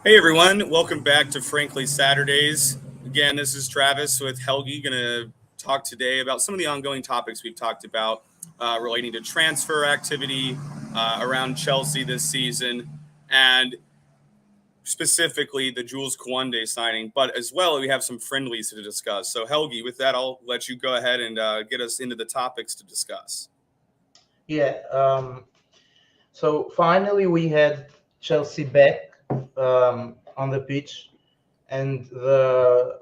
Hey everyone, welcome back to Frankly Saturdays. Again, this is Travis with Helgi. Going to talk today about some of the ongoing topics we've talked about relating to transfer activity around Chelsea this season, and specifically the Jules Koundé signing. But as well, we have some friendlies to discuss. So Helgi, with that, I'll let you go ahead and get us into the topics to discuss. Yeah. So finally, we had Chelsea back on the pitch, and the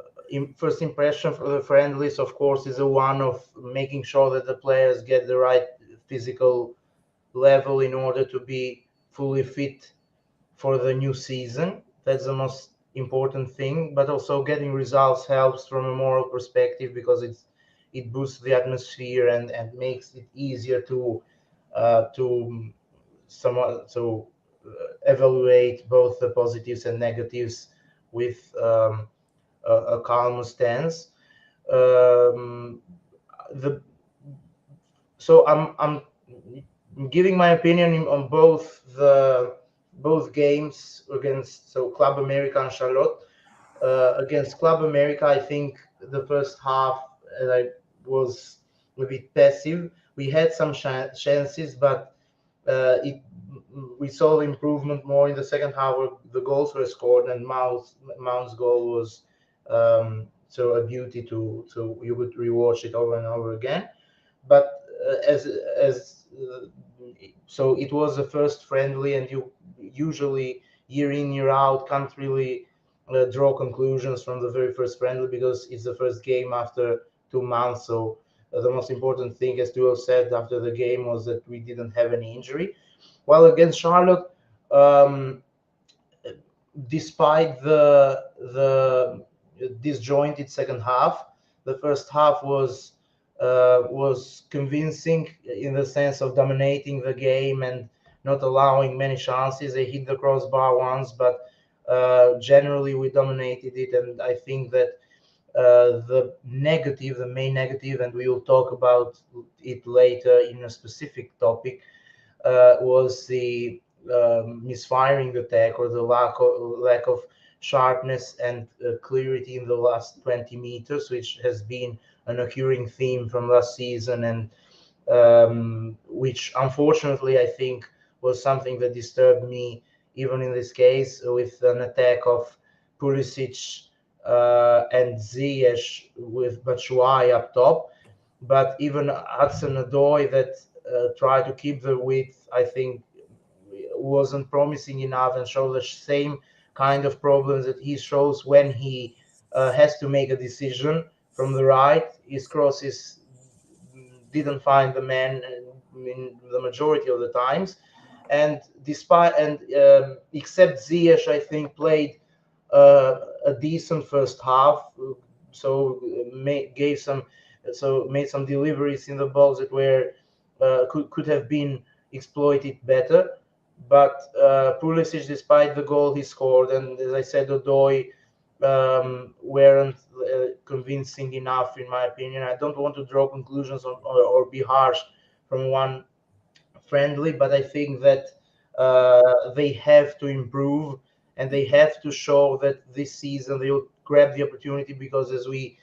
first impression for the friendlies, of course, is the one of making sure that the players get the right physical level in order to be fully fit for the new season. That's the most important thing. But also getting results helps from a moral perspective because it boosts the atmosphere and makes it easier to somewhat evaluate both the positives and negatives with a calm stance. Um, the so I'm giving my opinion on both games against Club America and Charlotte. Against Club America, I think the first half I was a bit passive. We had some chances, but it we saw improvement more in the second half where the goals were scored, and Mount's goal was a beauty to you could rewatch it over and over again. But as so it was the first friendly, and you usually year in year out can't really draw conclusions from the very first friendly because it's the first game after 2 months. So the most important thing, as Duo said after the game, was that we didn't have any injury. While against Charlotte, um, despite the disjointed second half, the first half was convincing in the sense of dominating the game and not allowing many chances. They hit the crossbar once, but generally we dominated it. And I think that the main negative, and we will talk about it later in a specific topic, was the misfiring attack or the lack of sharpness and clarity in the last 20 meters, which has been an occurring theme from last season, and which unfortunately I think was something that disturbed me even in this case with an attack of Pulisic and Ziyech with Batshuayi up top. But even Hudson-Odoi that tried to keep the width, I think wasn't promising enough and showed the same kind of problems that he shows when he has to make a decision from the right. His crosses didn't find the man in the majority of the times, and except Ziyech, I think played a decent first half, so made some deliveries in the balls that were could have been exploited better. But Pulisic, despite the goal he scored, and as I said, Odoi weren't convincing enough, in my opinion. I don't want to draw conclusions or be harsh from one friendly, but I think that they have to improve and they have to show that this season they'll grab the opportunity because, as we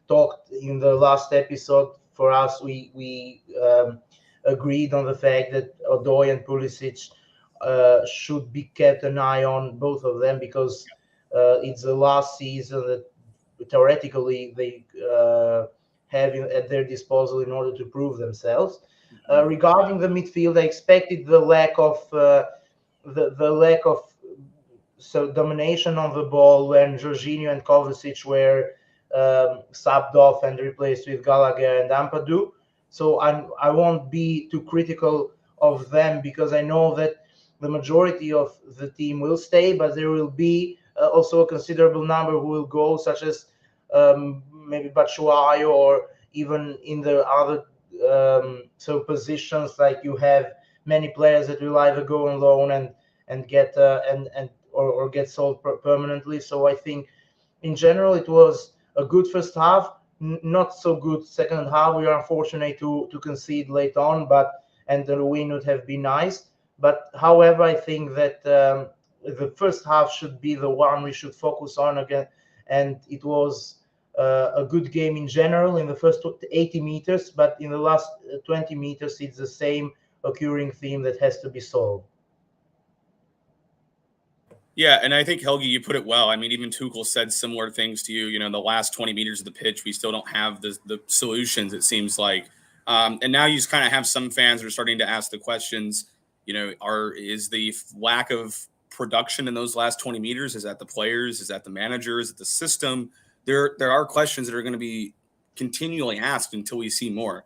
talked in the last episode, for us, we agreed on the fact that Odoi and Pulisic should be kept an eye on, both of them, because it's the last season that theoretically they have at their disposal in order to prove themselves. Regarding the midfield, I expected the lack of domination on the ball when Jorginho and Kovacic were subbed off and replaced with Gallagher and Ampadu. So I won't be too critical of them because I know that the majority of the team will stay, but there will be also a considerable number who will go, such as maybe Batshuayi, or even in the other positions, like you have many players that will either go on loan and get or get sold permanently. So I think in general it was a good first half, not so good second half. We are unfortunate to concede late on, but and the win would have been nice. But however, I think that the first half should be the one we should focus on again. And it was a good game in general in the first 80 meters, but in the last 20 meters, it's the same occurring theme that has to be solved. Yeah, and I think, Helgi, you put it well. I mean, even Tuchel said similar things to you. The last 20 meters of the pitch, we still don't have the solutions, it seems like. And now you just kind of have some fans that are starting to ask the questions, is the lack of production in those last 20 meters, is that the players, is that the managers, is it the system? There are questions that are going to be continually asked until we see more.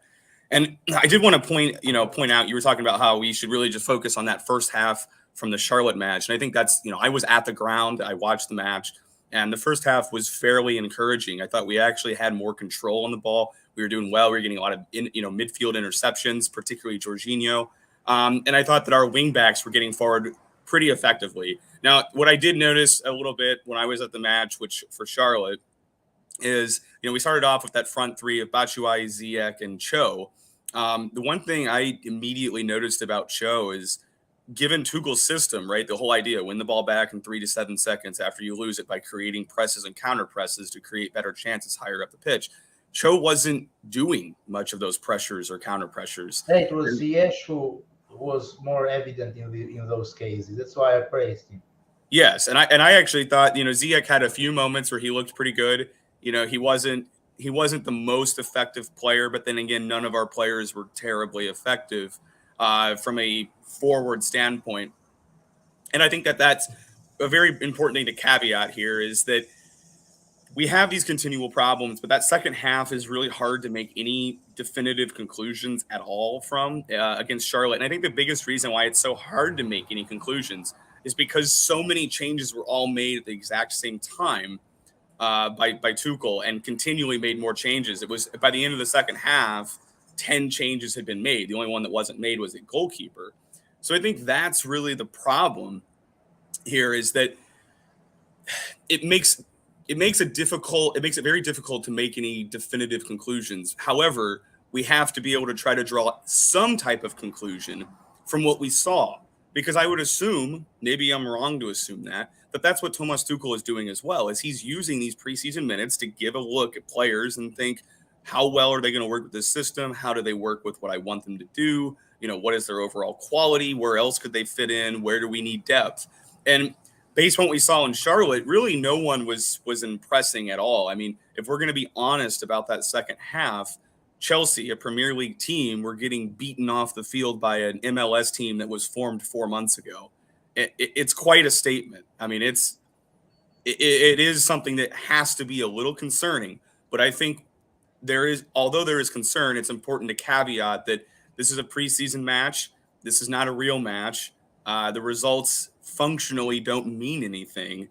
And I did want to point out, you were talking about how we should really just focus on that first half from the Charlotte match. And I think that's, I was at the ground, I watched the match, and the first half was fairly encouraging. I thought we actually had more control on the ball. We were doing well. We were getting a lot of, midfield interceptions, particularly Jorginho. And I thought that our wing backs were getting forward pretty effectively. Now, what I did notice a little bit when I was at the match, which for Charlotte, is, we started off with that front three of Batshuayi, Ziyech, and Cho. The one thing I immediately noticed about Cho is, given Tuchel's system, right, the whole idea, win the ball back in 3 to 7 seconds after you lose it by creating presses and counter presses to create better chances higher up the pitch. Cho wasn't doing much of those pressures or counter pressures. Yeah, it was Ziyech who was more evident in those cases. That's why I praised him. Yes, and I actually thought, Ziyech had a few moments where he looked pretty good. He wasn't the most effective player, but then again, none of our players were terribly effective from a forward standpoint. And I think that that's a very important thing to caveat here, is that we have these continual problems, but that second half is really hard to make any definitive conclusions at all from against Charlotte. And I think the biggest reason why it's so hard to make any conclusions is because so many changes were all made at the exact same time by Tuchel, and continually made more changes. It was, by the end of the second half, 10 changes had been made. The only one that wasn't made was the goalkeeper. So I think that's really the problem here, is that it makes it very difficult to make any definitive conclusions. However, we have to be able to try to draw some type of conclusion from what we saw, because I would assume, maybe I'm wrong to assume that that's what Thomas Tuchel is doing as well, is he's using these preseason minutes to give a look at players and think, how well are they going to work with this system? How do they work with what I want them to do? What is their overall quality? Where else could they fit in? Where do we need depth? And based on what we saw in Charlotte, really no one was impressing at all. I mean, if we're going to be honest about that second half, Chelsea, a Premier League team, were getting beaten off the field by an MLS team that was formed 4 months ago. It's quite a statement. I mean, it is something that has to be a little concerning. But I think although there is concern, it's important to caveat that this is a preseason match. This is not a real match. The results functionally don't mean anything.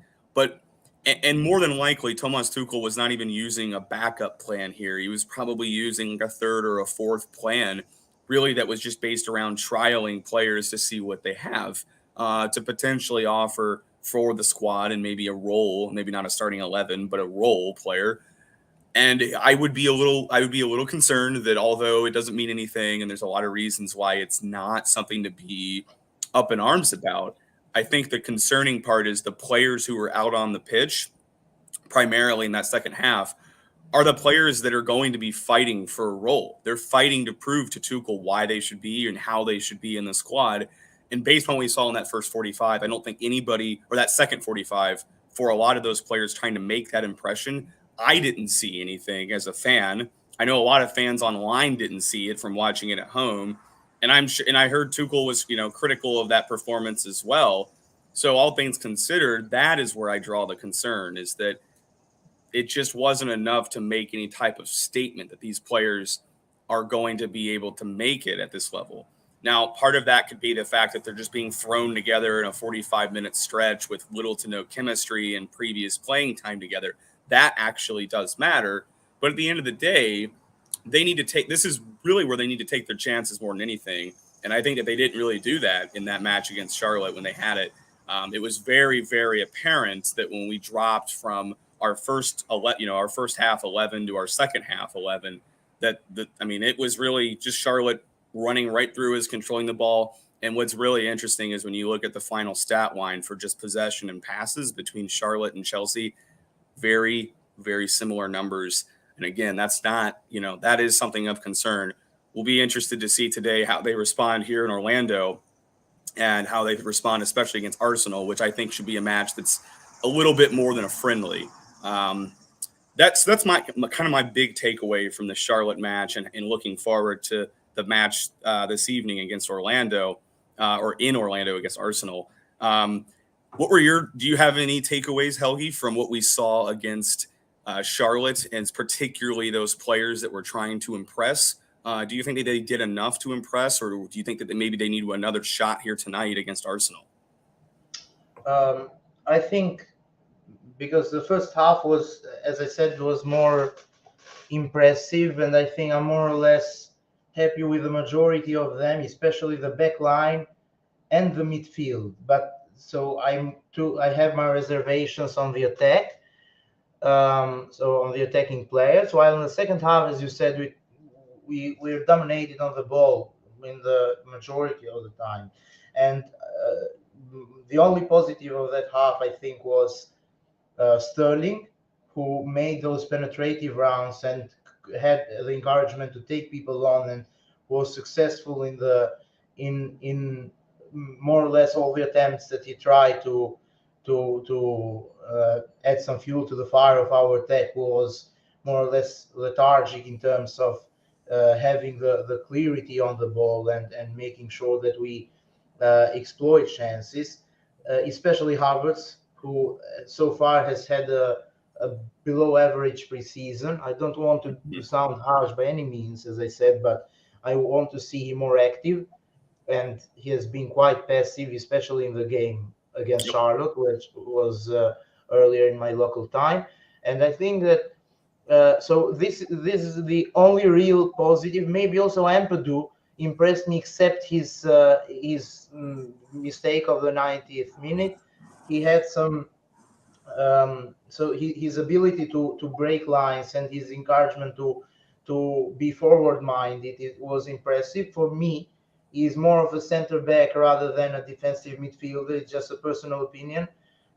And more than likely, Thomas Tuchel was not even using a backup plan here. He was probably using a third or a fourth plan, really, that was just based around trialing players to see what they have to potentially offer for the squad, and maybe a role, maybe not a starting 11, but a role player. And I would be a little concerned that, although it doesn't mean anything, and there's a lot of reasons why it's not something to be up in arms about, I think the concerning part is the players who are out on the pitch, primarily in that second half, are the players that are going to be fighting for a role. They're fighting to prove to Tuchel why they should be and how they should be in the squad. And based on what we saw in that first 45, I don't think anybody, or that second 45, for a lot of those players trying to make that impression, I didn't see anything as a fan. I know a lot of fans online didn't see it from watching it at home. And I heard Tuchel was, critical of that performance as well. So all things considered, that is where I draw the concern, is that it just wasn't enough to make any type of statement that these players are going to be able to make it at this level. Now, part of that could be the fact that they're just being thrown together in a 45-minute stretch with little to no chemistry and previous playing time together. That actually does matter. But at the end of the day, this is really where they need to take their chances more than anything. And I think that they didn't really do that in that match against Charlotte when they had it. It was very, very apparent that when we dropped from our first half 11 to our second half 11, it was really just Charlotte running right through us, controlling the ball. And what's really interesting is when you look at the final stat line for just possession and passes between Charlotte and Chelsea, very, very similar numbers. And again, that's not, that is something of concern. We'll be interested to see today how they respond here in Orlando and how they respond, especially against Arsenal, which I think should be a match that's a little bit more than a friendly. That's my kind of my big takeaway from the Charlotte match, and looking forward to the match this evening against Orlando, or in Orlando against Arsenal. Do you have any takeaways, Helgi, from what we saw against Charlotte, and particularly those players that were trying to impress? Do you think that they did enough to impress, or do you think that maybe they need another shot here tonight against Arsenal? I think because the first half was, as I said, was more impressive, and I think I'm more or less happy with the majority of them, especially the back line and the midfield. But so I have my reservations on the attack, so on the attacking players. While in the second half, as you said, we're dominated on the ball in the majority of the time, and the only positive of that half, I think, was Sterling, who made those penetrative rounds and had the encouragement to take people on, and was successful in more or less all the attempts that he tried to add some fuel to the fire of our attack. Was more or less lethargic in terms of having the clarity on the ball and making sure that we exploit chances, especially Havertz, who so far has had a below average preseason. I don't want to sound harsh by any means, as I said, but I want to see him more active, and he has been quite passive, especially in the game against Charlotte, which was earlier in my local time. And I think that so this is the only real positive. Maybe also Ampadu impressed me, except his mistake of the 90th minute. He had some so his ability to break lines and his encouragement to be forward minded, it was impressive. For me, he's more of a center back rather than a defensive midfielder. It's just a personal opinion,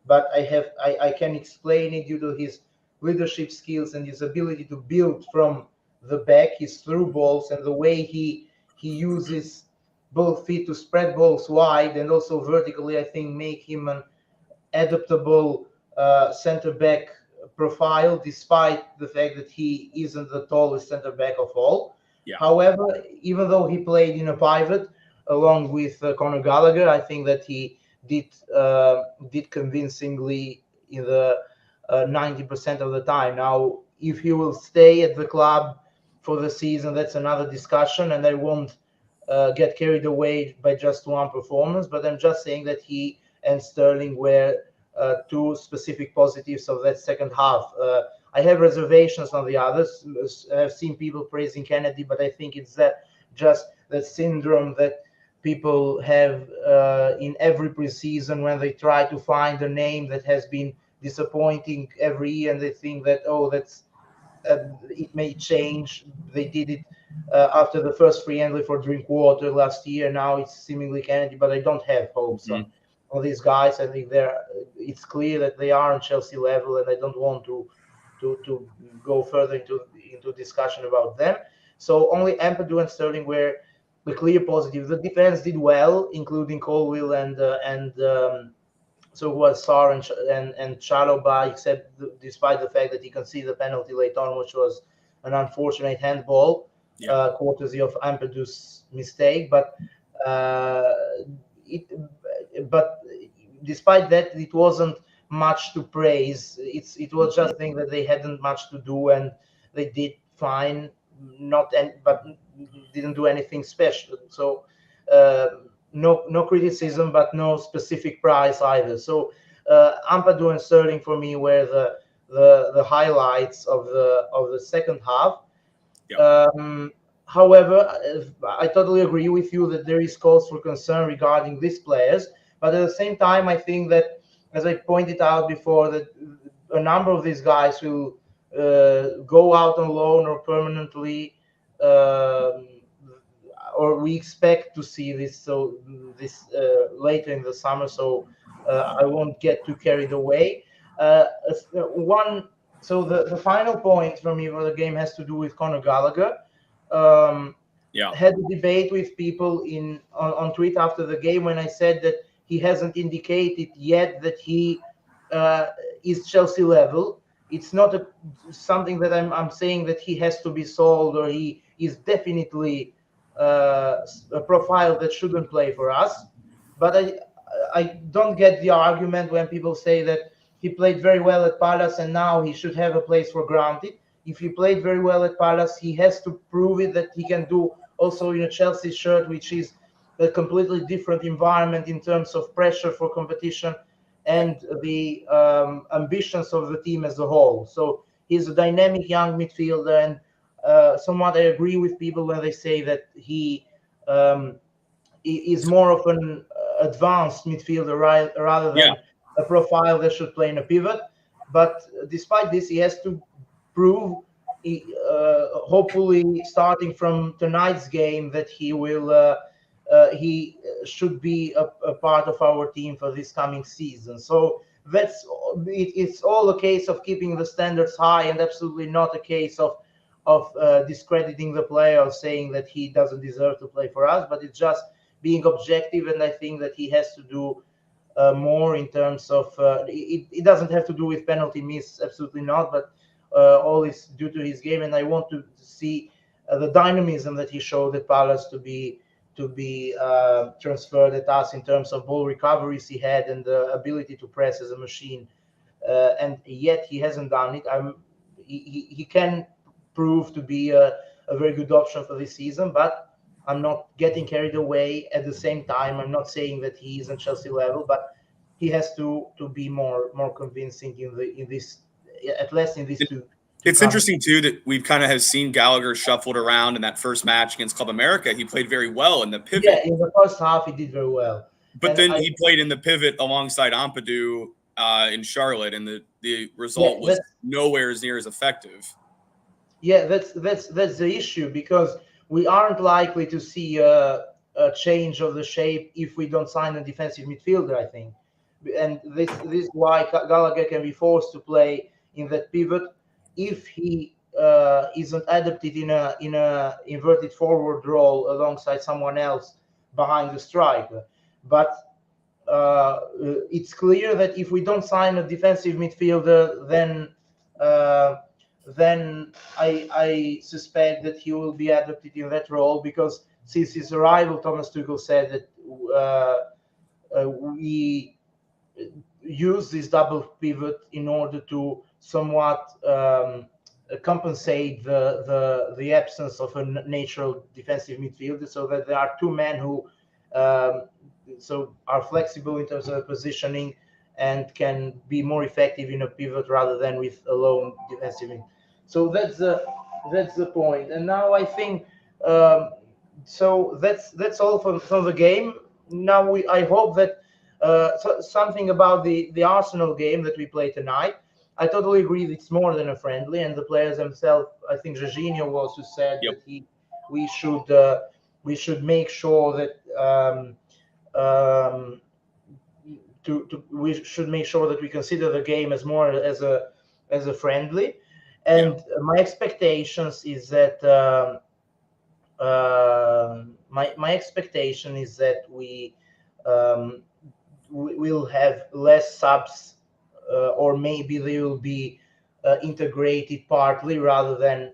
but I can explain it due to his leadership skills and his ability to build from the back, his through balls, and the way he uses both feet to spread balls wide and also vertically. I think make him an adaptable center back profile, despite the fact that he isn't the tallest center back of all. Yeah. However, even though he played in a pivot along with Conor Gallagher, I think that he did convincingly in the 90% of the time. Now, if he will stay at the club for the season, that's another discussion, and I won't get carried away by just one performance. But I'm just saying that he and Sterling were two specific positives of that second half. I have reservations on the others. I've seen people praising Kennedy, but I think it's just that syndrome that people have in every preseason when they try to find a name that has been disappointing every year, and they think that that's it may change. They did it after the first friendly for Drinkwater last year. Now it's seemingly Kennedy, but I don't have hopes on these guys. I think it's clear that they are on Chelsea level, and I don't want to go further into discussion about them. So only Ampadu and Sterling were the clear positive. The defense did well, including Colwill and so was Sar and Chalobah, except despite the fact that he conceded the penalty late on, which was an unfortunate handball, courtesy of Ampadu's mistake. But despite that, it wasn't much to praise. It was just thing that they hadn't much to do, and they did fine, but didn't do anything special. So no criticism, but no specific prize either. So Ampadu and Sterling for me were the highlights of the second half. However, I totally agree with you that there is cause for concern regarding these players. But at the same time, I think that, as I pointed out before, that a number of these guys will go out on loan or permanently. or we expect to see this. So this later in the summer. So I won't get too carried away. One. So the final point for me for the game has to do with Conor Gallagher. Had a debate with people on Twitter after the game when I said that he hasn't indicated yet that he is Chelsea level. It's not something that I'm saying that he has to be sold or he is definitely a profile that shouldn't play for us. But I don't get the argument when people say that he played very well at Palace and now he should have a place for granted. If he played very well at Palace, he has to prove it that he can do also in a Chelsea shirt, which is a completely different environment in terms of pressure for competition and the ambitions of the team as a whole. So he's a dynamic young midfielder, and somewhat I agree with people when they say that he is more of an advanced midfielder rather than a profile that should play in a pivot. But despite this, he has to prove, hopefully starting from tonight's game, that he should be a part of our team for this coming season. So it's all a case of keeping the standards high, and absolutely not a case of discrediting the player or saying that he doesn't deserve to play for us. But it's just being objective, and I think that he has to do more in terms of it doesn't have to do with penalty miss, absolutely not, but all is due to his game. And I want to see the dynamism that he showed at Palace to be transferred at us in terms of ball recoveries he had and the ability to press as a machine, and yet he hasn't done it. He can prove to be a very good option for this season, but I'm not getting carried away. At the same time, I'm not saying that he isn't Chelsea level, but he has to be more convincing in this, at least in these two. It's interesting too that we've kind of have seen Gallagher shuffled around in that first match against Club America. He played very well in the pivot. Yeah, in the first half he did very well. But then he played in the pivot alongside Ampadu in Charlotte, and the result was nowhere near as effective. Yeah, that's the issue, because we aren't likely to see a change of the shape if we don't sign a defensive midfielder, I think. And this is why Gallagher can be forced to play in that pivot if he isn't adapted in a inverted forward role alongside someone else behind the striker. But it's clear that if we don't sign a defensive midfielder, then I suspect that he will be adapted in that role, because since his arrival, Thomas Tuchel said that we use this double pivot in order to somewhat compensate the absence of a natural defensive midfielder, so that there are two men who are flexible in terms of positioning and can be more effective in a pivot rather than with a lone defensive. So that's the point. And now I think so that's all from the game. Now I hope that something about the Arsenal game that we play tonight. I totally agree that it's more than a friendly, and the players themselves. I think Jorginho also said that we should make sure that we should make sure that we consider the game as more as a friendly. And my expectations is that my expectation is that we will have less subs, or maybe they will be integrated partly rather than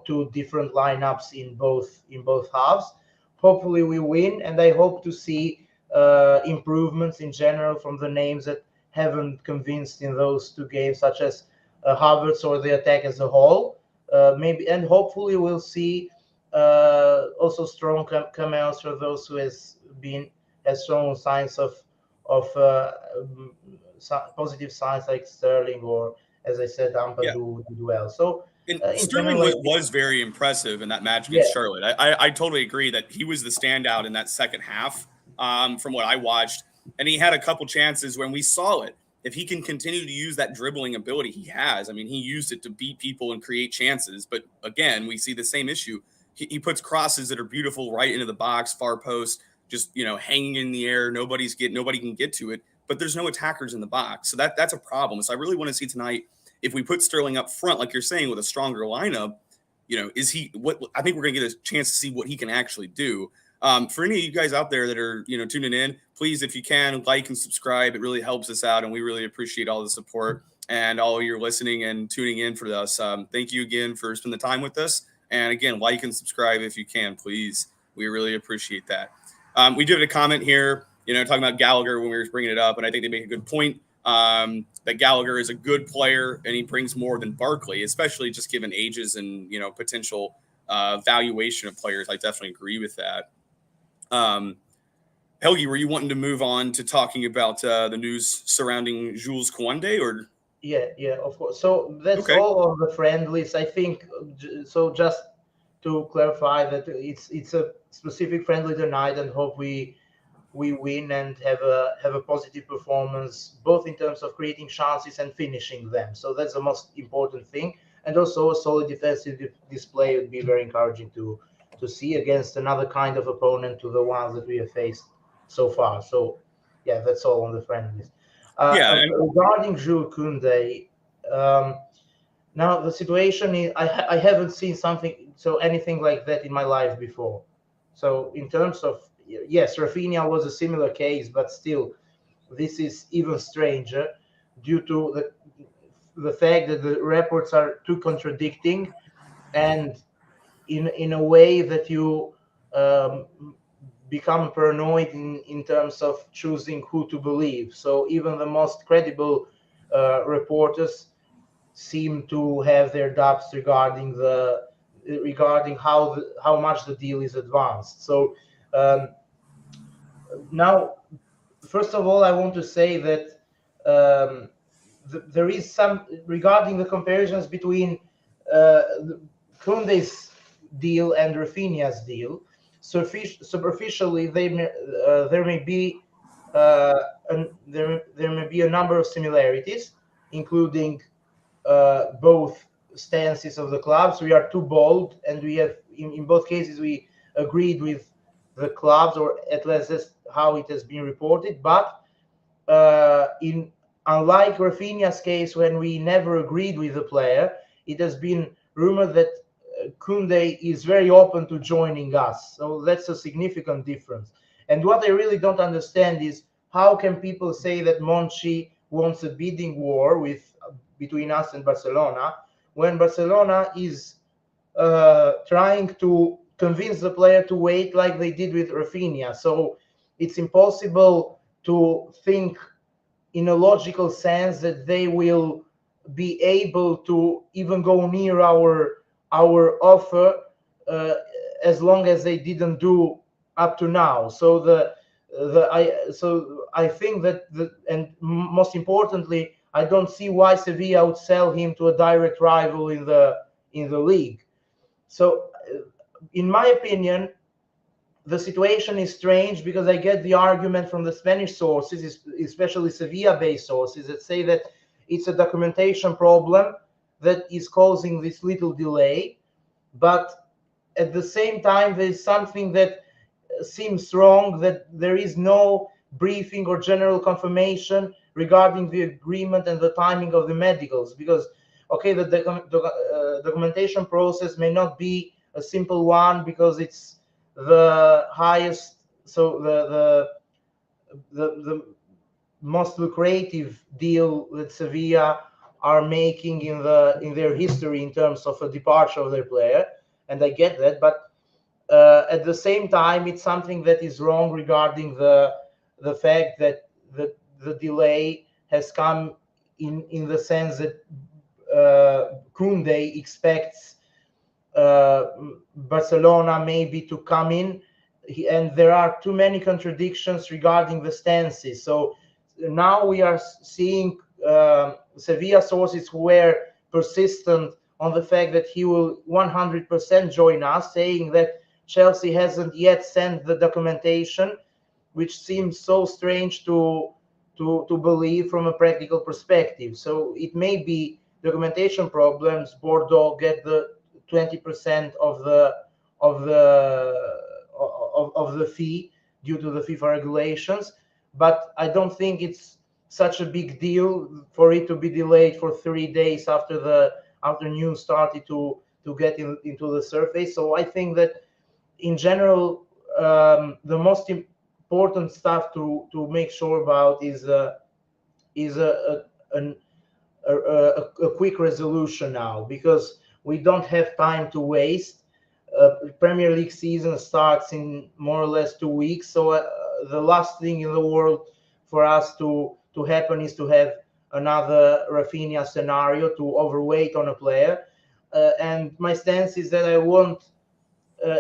two different lineups in both halves. Hopefully we win, and I hope to see improvements in general from the names that haven't convinced in those two games, such as Havertz or the attack as a whole. Maybe, and hopefully we'll see also strong cameos for those who has shown signs of positive signs, like Sterling, or as I said, Ampadu did well. So Sterling was very impressive in that match against Charlotte. I totally agree that he was the standout in that second half from what I watched. And he had a couple chances when we saw it. If he can continue to use that dribbling ability he has, I mean, he used it to beat people and create chances. But again, we see the same issue. he puts crosses that are beautiful right into the box, far post, just, hanging in the air. Nobody can get to it, but there's no attackers in the box. So that's a problem. So I really want to see tonight, if we put Sterling up front, like you're saying, with a stronger lineup, is he what I think we're going to get a chance to see what he can actually do. For any of you guys out there that are, tuning in, please, if you can, like and subscribe. It really helps us out, and we really appreciate all the support and all your listening and tuning in for us. Thank you again for spending the time with us. And again, like and subscribe if you can, please. We really appreciate that. We did a comment here, talking about Gallagher when we were bringing it up, and I think they make a good point. That Gallagher is a good player and he brings more than Barkley, especially just given ages and, potential valuation of players. I definitely agree with that. Helgi, were you wanting to move on to talking about the news surrounding Jules Koundé, or? Yeah, of course. So that's all of the friendlies. I think so. Just to clarify that it's a specific friendly tonight, and hope we win and have a positive performance, both in terms of creating chances and finishing them. So that's the most important thing. And also a solid defensive display would be very encouraging to see against another kind of opponent to the ones that we have faced so far. So yeah, that's all on the friendlies. Regarding Jules Koundé, now the situation is I haven't seen anything like that in my life before. So in terms of, yes, Rafinha was a similar case, but still, this is even stranger due to the fact that the reports are too contradicting, and in a way that you become paranoid in terms of choosing who to believe. So even the most credible reporters seem to have their doubts regarding how much the deal is advanced. So now, first of all, I want to say that there is some, regarding the comparisons between Koundé's deal and Rafinha's deal. Superficially, there may be a number of similarities, including both stances of the clubs. We are too bold, and we have in both cases we agreed with the clubs, or at least that's how it has been reported. But unlike Rafinha's case, when we never agreed with the player, it has been rumored that Koundé is very open to joining us. So that's a significant difference. And what I really don't understand is, how can people say that Monchi wants a bidding war between us and Barcelona, when Barcelona is trying to convince the player to wait like they did with Rafinha? So it's impossible to think in a logical sense that they will be able to even go near our offer as long as they didn't do up to now. So I think that and most importantly, I don't see why Sevilla would sell him to a direct rival in the league. So in my opinion, the situation is strange, because I get the argument from the Spanish sources, especially Sevilla-based sources, that say that it's a documentation problem that is causing this little delay. But at the same time, there's something that seems wrong, that there is no briefing or general confirmation regarding the agreement and the timing of the medicals. Because, okay, the documentation process may not be a simple one, because it's the highest, so the most lucrative deal that Sevilla are making in their history in terms of a departure of their player, and I get that. But at the same time, it's something that is wrong regarding the fact that the delay has come in the sense that Koundé expects Barcelona maybe to come in, and there are too many contradictions regarding the stances. So now we are seeing Sevilla sources who were persistent on the fact that he will 100% join us, saying that Chelsea hasn't yet sent the documentation, which seems so strange to believe from a practical perspective. So it may be documentation problems. Bordeaux get the 20% of of the fee due to the FIFA regulations. But I don't think it's such a big deal for it to be delayed for 3 days after news started to get into the surface. So I think that in general, the most important stuff to make sure about is a quick resolution now, because we don't have time to waste. Premier League season starts in more or less 2 weeks, so the last thing in the world for us to happen is to have another Rafinha scenario, to overweight on a player. And my stance is that I won't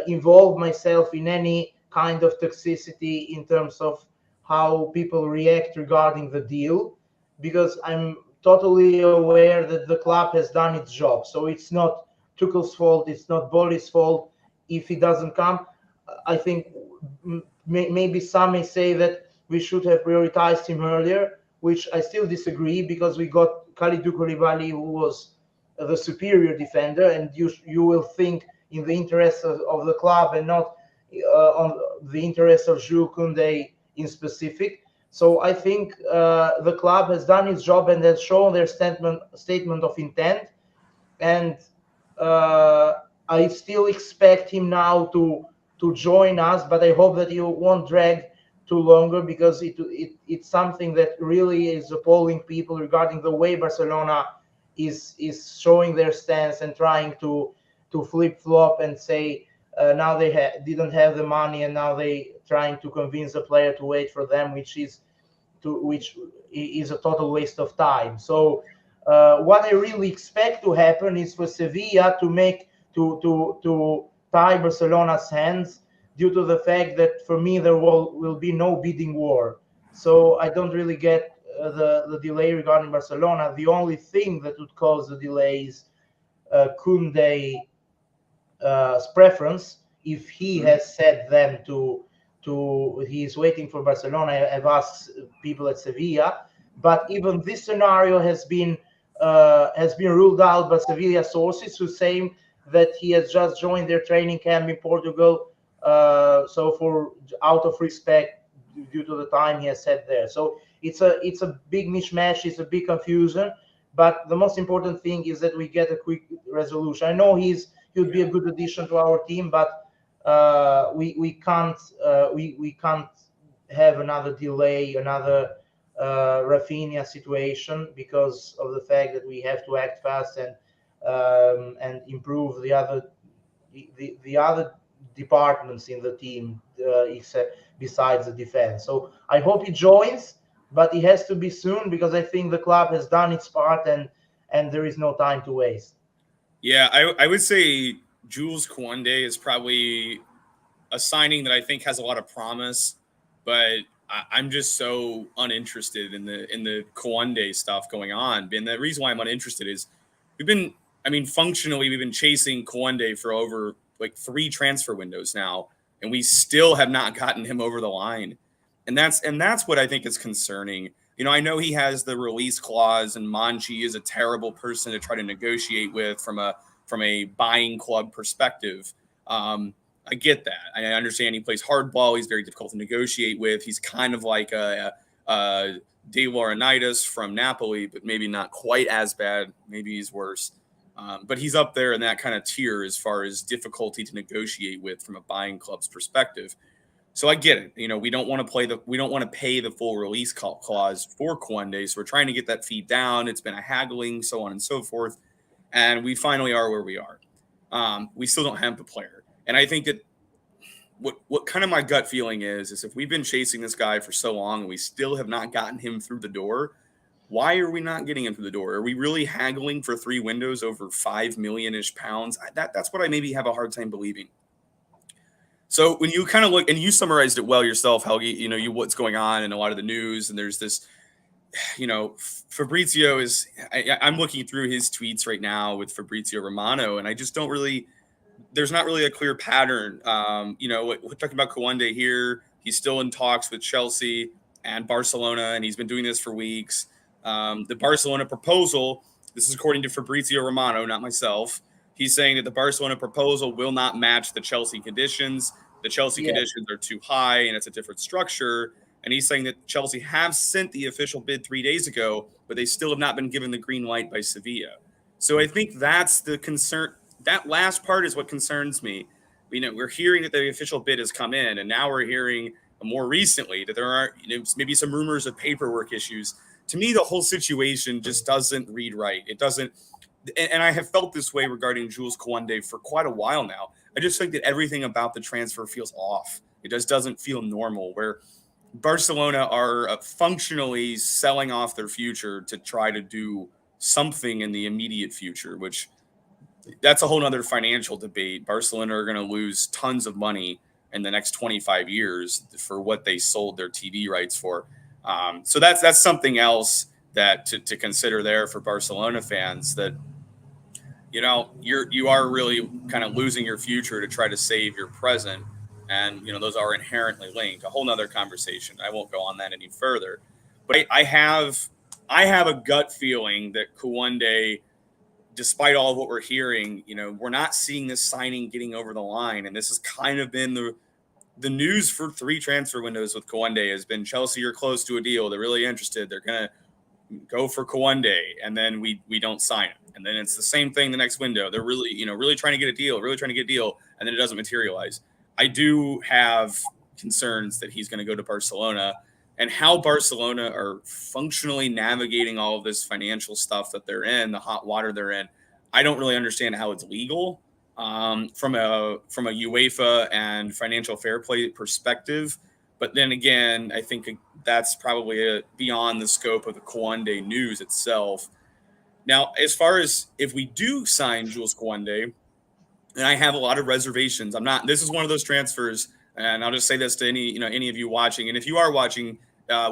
involve myself in any kind of toxicity in terms of how people react regarding the deal, because I'm totally aware that the club has done its job. So it's not Tuchel's fault, it's not Boris' fault if he doesn't come. I think maybe some may say that we should have prioritized him earlier, which I still disagree, because we got Kalidou Koulibaly, who was the superior defender, and you will think in the interest of the club and not on the interest of Jules Koundé in specific. So I think the club has done its job and has shown their statement of intent. And I still expect him now to join us, but I hope that he won't drag too longer, because it's something that really is appalling people regarding the way Barcelona is showing their stance and trying to flip-flop and say now they didn't have the money, and now they trying to convince the player to wait for them, which is a total waste of time. So what I really expect to happen is for Sevilla to tie Barcelona's hands, due to the fact that for me there will be no bidding war. So I don't really get the delay regarding Barcelona. The only thing that would cause the delay is Koundé's preference. If he has said them to he's waiting for Barcelona, I've asked people at Sevilla, but even this scenario has been ruled out by Sevilla sources, who saying that he has just joined their training camp in Portugal. So for out of respect due to the time he has said there. So it's a big mishmash, it's a big confusion, but the most important thing is that we get a quick resolution. I know he would be a good addition to our team, but we can't have another delay, another Rafinha situation, because of the fact that we have to act fast and improve the other departments in the team, besides the defense. So I hope he joins, but it has to be soon, because I think the club has done its part and there is no time to waste. Yeah, I would say Jules Koundé is probably a signing that I think has a lot of promise, but I'm just so uninterested in the Koundé stuff going on. And the reason why I'm uninterested is functionally we've been chasing Koundé for over like 3 transfer windows now, and we still have not gotten him over the line. And that's what I think is concerning. I know he has the release clause, and Monchi is a terrible person to try to negotiate with from a buying club perspective. I get that. I understand he plays hardball. He's very difficult to negotiate with. He's kind of like a De Laurentiis from Napoli, but maybe not quite as bad. Maybe he's worse. But he's up there in that kind of tier as far as difficulty to negotiate with from a buying club's perspective. So I get it. We don't want to pay the full release clause for Koundé. So we're trying to get that fee down. It's been a haggling, so on and so forth. And we finally are where we are. We still don't have the player. And I think that what kind of my gut feeling is if we've been chasing this guy for so long and we still have not gotten him through the door, why are we not getting him through the door? Are we really haggling for 3 windows over £5 million-ish? That's what I maybe have a hard time believing. So when you kind of look, and you summarized it well yourself, Helgi, what's going on in a lot of the news, and there's this, Fabrizio is, I'm looking through his tweets right now with Fabrizio Romano, and I just don't really, there's not really a clear pattern. We're talking about Koundé here. He's still in talks with Chelsea and Barcelona, and he's been doing this for weeks. The Barcelona proposal, this is according to Fabrizio Romano, not myself, He's saying that the Barcelona proposal will not match the Chelsea conditions. The Chelsea conditions are too high, and it's a different structure. And he's saying that Chelsea have sent the official bid 3 days ago, but they still have not been given the green light by Sevilla. So I think that's the concern. That last part is what concerns me. We're hearing that the official bid has come in, and now we're hearing more recently that there are maybe some rumors of paperwork issues. To me, the whole situation just doesn't read right. It doesn't. And I have felt this way regarding Jules Koundé for quite a while now. I just think that everything about the transfer feels off. It just doesn't feel normal, where Barcelona are functionally selling off their future to try to do something in the immediate future, which that's a whole nother financial debate. Barcelona are going to lose tons of money in the next 25 years for what they sold their TV rights for. So that's something else that to consider there for Barcelona fans, that you are really kind of losing your future to try to save your present, and those are inherently linked. A whole nother conversation. I won't go on that any further, but I have a gut feeling that Koundé, despite all of what we're hearing, we're not seeing this signing getting over the line, and this has kind of been the news for 3 transfer windows with Koundé has been Chelsea are close to a deal. They're really interested. They're gonna go for Koundé, and then we don't sign him. And then it's the same thing the next window. They're really trying to get a deal, and then it doesn't materialize. I do have concerns that he's going to go to Barcelona, and how Barcelona are functionally navigating all of this financial stuff that they're in, the hot water they're in. I don't really understand how it's legal from a UEFA and financial fair play perspective. But then again, I think that's probably beyond the scope of the Koundé news itself. Now, as far as if we do sign Jules Koundé, and I have a lot of reservations. This is one of those transfers, and I'll just say this to any of you watching. And if you are watching,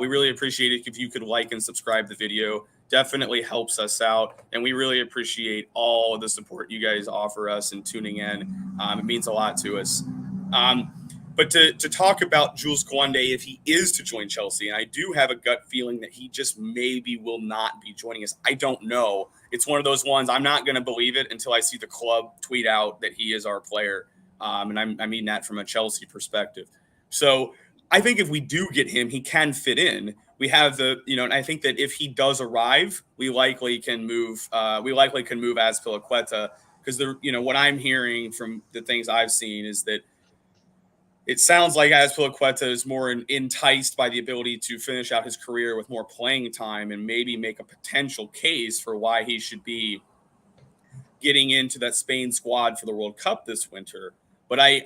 we really appreciate it if you could like and subscribe the video. Definitely helps us out, and we really appreciate all of the support you guys offer us and tuning in. It means a lot to us. But to talk about Jules Koundé, if he is to join Chelsea, and I do have a gut feeling that he just maybe will not be joining us. I don't know. It's one of those ones, I'm not going to believe it until I see the club tweet out that he is our player. And I mean that from a Chelsea perspective. So I think if we do get him, he can fit in. We have and I think that if he does arrive, we likely can move Azpilicueta, because what I'm hearing from the things I've seen is that it sounds like Azpilicueta is more enticed by the ability to finish out his career with more playing time and maybe make a potential case for why he should be getting into that Spain squad for the World Cup this winter. But I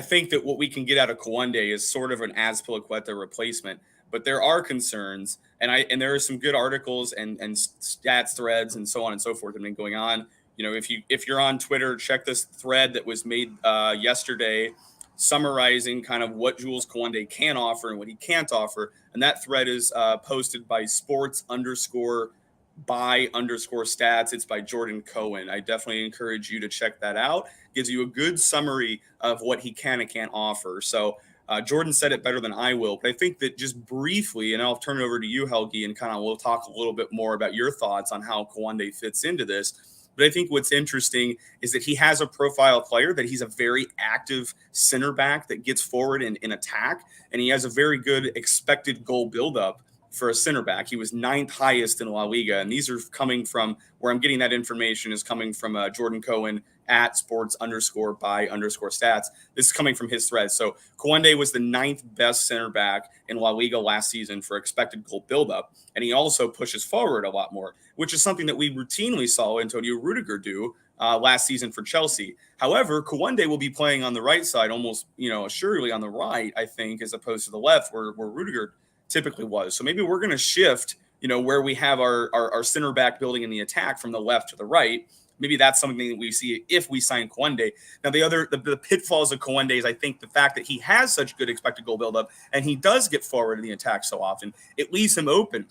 think that what we can get out of Koundé is sort of an Azpilicueta replacement. But there are concerns, and there are some good articles and stats threads and so on and so forth that have been going on. If you're on Twitter, check this thread that was made yesterday, summarizing kind of what Jules Koundé can offer and what he can't offer. And that thread is posted by sports_by_stats. It's by Jordan Cohen. I definitely encourage you to check that out. Gives you a good summary of what he can and can't offer. So Jordan said it better than I will, but I think that just briefly, and I'll turn it over to you, Helgi, and we'll talk a little bit more about your thoughts on how Koundé fits into this. But I think what's interesting is that he has a profile player, that he's a very active center back that gets forward in attack, and he has a very good expected goal buildup for a center back. He was 9th highest in La Liga, and these are coming from where I'm getting that information is coming from Jordan Cohen at sports_by_stats. This is coming from his thread. So Koundé was the 9th best center back in La Liga last season for expected goal buildup, and he also pushes forward a lot more, which is something that we routinely saw Antonio Rudiger do last season for Chelsea. However, Koundé will be playing on the right side, almost assuredly on the right, I think, as opposed to the left where Rudiger typically was. So maybe we're going to shift, where we have our center back building in the attack from the left to the right. Maybe that's something that we see if we sign Koundé. Now, the pitfalls of Koundé is, I think, the fact that he has such good expected goal buildup and he does get forward in the attack so often. It leaves him open.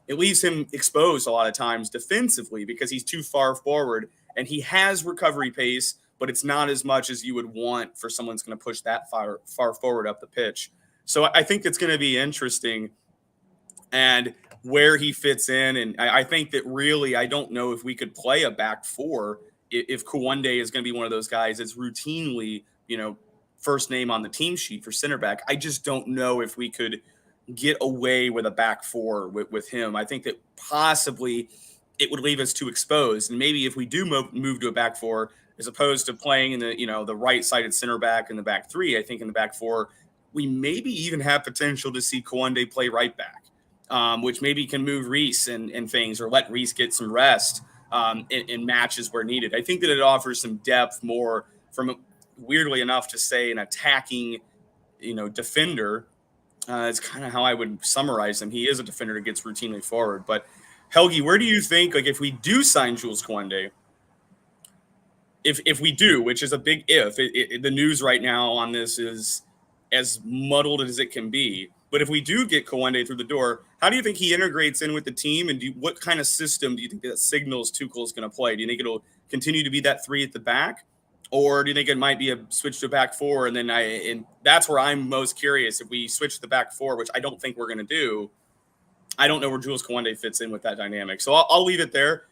It leaves him exposed a lot of times defensively because he's too far forward, and he has recovery pace, but it's not as much as you would want for someone that's going to push that far forward up the pitch. So I think it's going to be interesting. And where he fits in. And I think that really, I don't know if we could play a back four if Koundé is going to be one of those guys that's routinely, first name on the team sheet for center back. I just don't know if we could get away with a back four with him. I think that possibly it would leave us too exposed. And maybe if we do move to a back four, as opposed to playing in the right-sided center back in the back three, I think in the back four, we maybe even have potential to see Koundé play right back, which maybe can move Reece and things, or let Reece get some rest in matches where needed. I think that it offers some depth more from, weirdly enough, to say an attacking, defender. It's kind of how I would summarize him. He is a defender that gets routinely forward. But Helgi, where do you think, if we do sign Jules Koundé, if we do, which is a big if, the news right now on this is as muddled as it can be. But if we do get Koundé through the door, how do you think he integrates in with the team? And what kind of system do you think that signals Tuchel is going to play? Do you think it'll continue to be that three at the back? Or do you think it might be a switch to back four? And that's where I'm most curious. If we switch to the back four, which I don't think we're going to do, I don't know where Jules Koundé fits in with that dynamic. So I'll leave it there.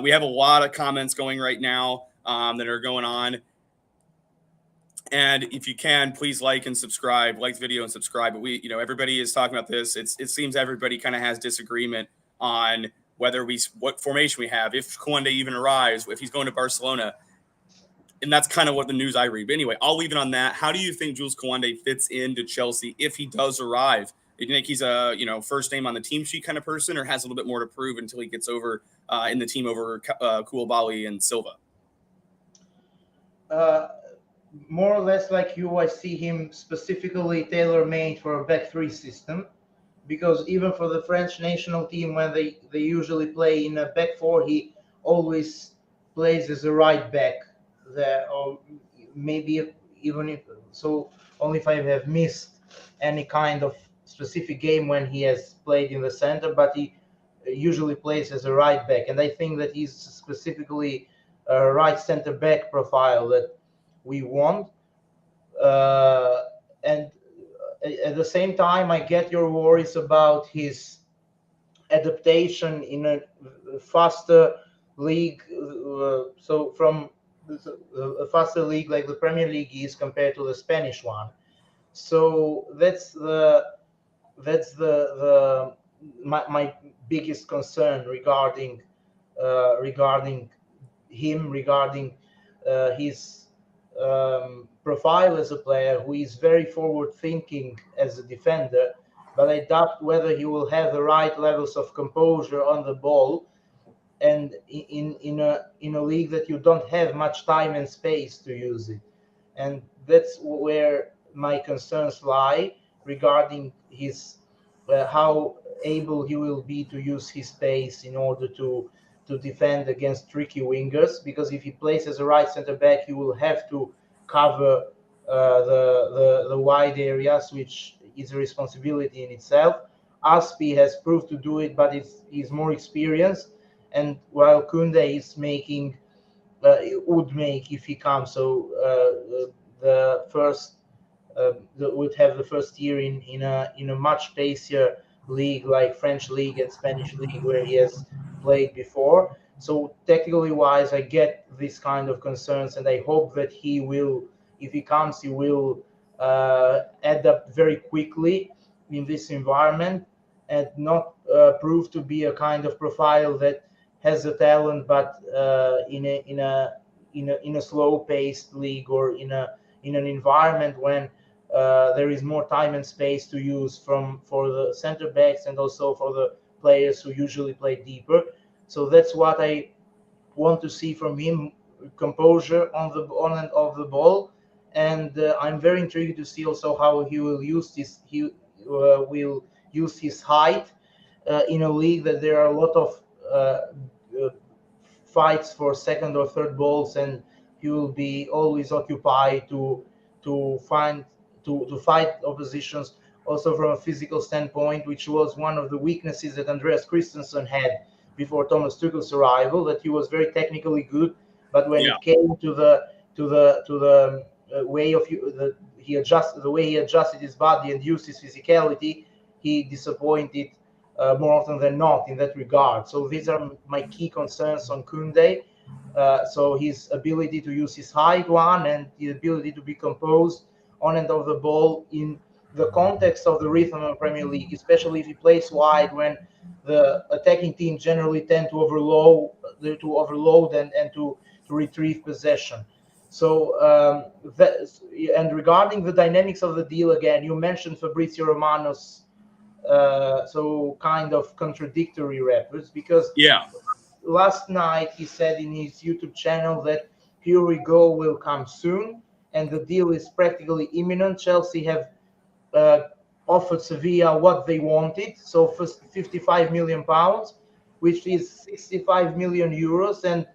We have a lot of comments going right now that are going on. And if you can, please like and subscribe, like the video and subscribe. But everybody is talking about this. It seems everybody kind of has disagreement on what formation we have, if Koundé even arrives, if he's going to Barcelona. And that's kind of what the news I read. But anyway, I'll leave it on that. How do you think Jules Koundé fits into Chelsea if he does arrive? Do you think he's a first name on the team sheet kind of person, or has a little bit more to prove until he gets over in the team over Koulibaly and Silva? More or less like you, I see him specifically tailor-made for a back three system, because even for the French national team, when they usually play in a back four, he always plays as a right back. Or maybe even only if I have missed any kind of specific game when he has played in the center, but he usually plays as a right back. And I think that he's specifically a right center back profile that we want. And at the same time, I get your worries about his adaptation in a faster league. So from a faster league like the Premier League is compared to the Spanish one. So that's my biggest concern regarding him, regarding his profile as a player, who is very forward thinking as a defender, but I doubt whether he will have the right levels of composure on the ball, and in a league that you don't have much time and space to use it. And that's where my concerns lie regarding his how able he will be to use his pace in order to defend against tricky wingers, because if he plays as a right center back, he will have to cover the wide areas, which is a responsibility in itself. Aspi has proved to do it, but he's more experienced. And while Koundé is would make if he comes, so the first would have the first year in a much pacier league like French league and Spanish league where he has played before. So technically wise, I get this kind of concerns, and I hope that he will, if he comes, he will adapt very quickly in this environment and not prove to be a kind of profile that has a talent, but in a slow-paced league, or in an environment when there is more time and space to use for the center backs and also for the players who usually play deeper. So that's what I want to see from him: composure on and off the ball. And I'm very intrigued to see also how he will use this. He will use his height in a league that there are a lot of fights for second or third balls, and he will be always occupied to fight oppositions, also from a physical standpoint, which was one of the weaknesses that Andreas Christensen had before Thomas Tuchel's arrival, that he was very technically good, but when it came to the way of the way he adjusted his body and used his physicality, he disappointed more often than not in that regard. So these are my key concerns on Koundé. So his ability to use his height, one, and the ability to be composed on and off the ball in the context of the rhythm of Premier League, especially if he plays wide when the attacking team generally tend to overload and to retrieve possession. So and regarding the dynamics of the deal, again, you mentioned Fabrizio Romano's so kind of contradictory reports, because Yeah. last night he said in his YouTube channel that Here We Go will come soon and the deal is practically imminent. Chelsea have uh, offered Sevilla what they wanted, so for 55 million pounds, which is 65 million euros. And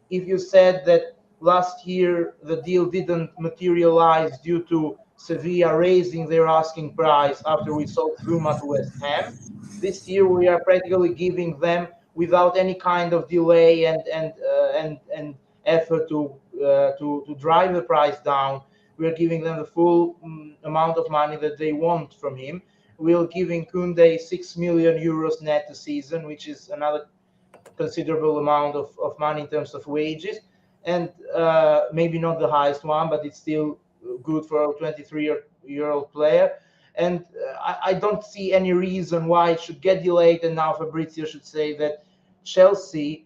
if you said that last year the deal didn't materialize due to Sevilla raising their asking price after we sold Zuma to West Ham, this year we are practically giving them, without any kind of delay and effort to drive the price down, we are giving them the full amount of money that they want from him. We are giving Koundé 6 million euros net a season, which is another considerable amount of money in terms of wages, and maybe not the highest one, but it's still good for a 23-year-old player. And I don't see any reason why it should get delayed. And now Fabrizio should say that Chelsea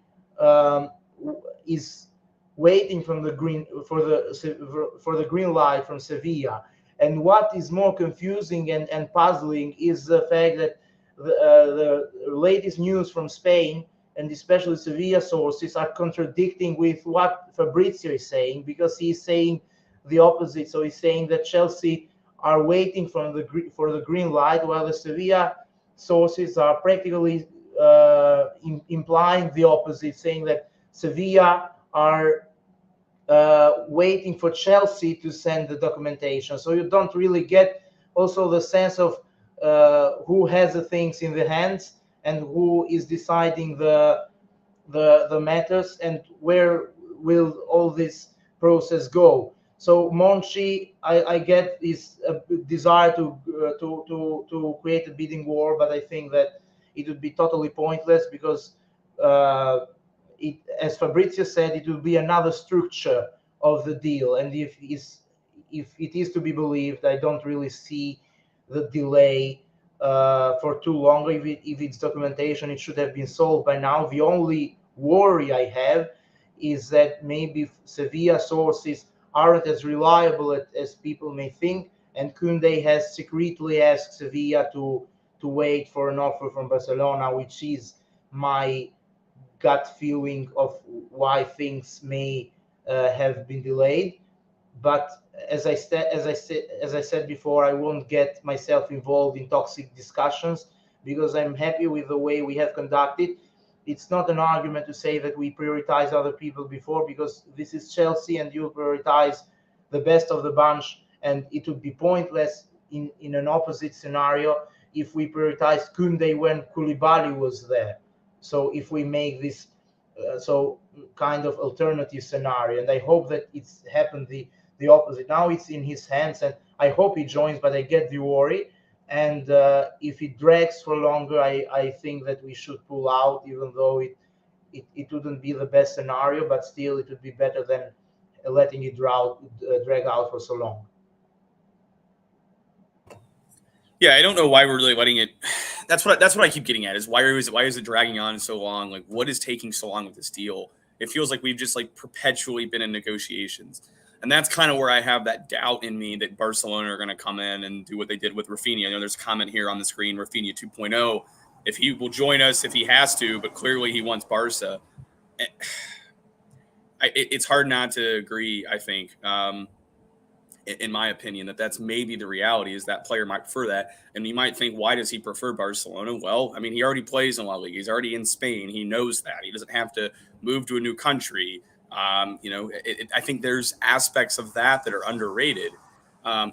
is waiting from the green for the green light from Sevilla. And what is more confusing and puzzling is the fact that the latest news from Spain, and especially Sevilla sources, are contradicting with what Fabrizio is saying, because he's saying the opposite. So he's saying that Chelsea are waiting for the green light, while the Sevilla sources are practically implying the opposite, saying that Sevilla are waiting for Chelsea to send the documentation. So you don't really get also the sense of who has the things in the hands and who is deciding the matters, and where will all this process go. So Monchi, I get his desire to create a bidding war, but I think that it would be totally pointless, because as Fabrizio said, it will be another structure of the deal. And if it is to be believed, I don't really see the delay for too long. If it's documentation, it should have been solved by now. The only worry I have is that maybe Sevilla sources aren't as reliable as people may think, and Koundé has secretly asked Sevilla to wait for an offer from Barcelona, which is my gut feeling of why things may have been delayed. But as I said before, I won't get myself involved in toxic discussions, because I'm happy with the way we have conducted. It's not an argument to say that we prioritize other people before, because this is Chelsea and you prioritize the best of the bunch, and it would be pointless in an opposite scenario if we prioritized Koundé when Koulibaly was there. So if we make this so kind of alternative scenario, and I hope that it's happened the opposite. Now it's in his hands, and I hope he joins, but I get the worry. And if it drags for longer, I think that we should pull out, even though it wouldn't be the best scenario, but still it would be better than letting it drag out for so long. Yeah, I don't know why we're really letting it. That's what I keep getting at, is why is it dragging on so long? Like, what is taking so long with this deal? It feels like we've just like perpetually been in negotiations. And that's kind of where I have that doubt in me that Barcelona are going to come in and do what they did with Rafinha. I know there's a comment here on the screen, Rafinha 2.0, if he will join us if he has to, but clearly he wants Barca. It's hard not to agree, I think, in my opinion, that's maybe the reality, is that player might prefer that. And you might think, why does he prefer Barcelona? Well, I mean, he already plays in La Liga. He's already in Spain. He knows that. He doesn't have to move to a new country. I think there's aspects of that are underrated.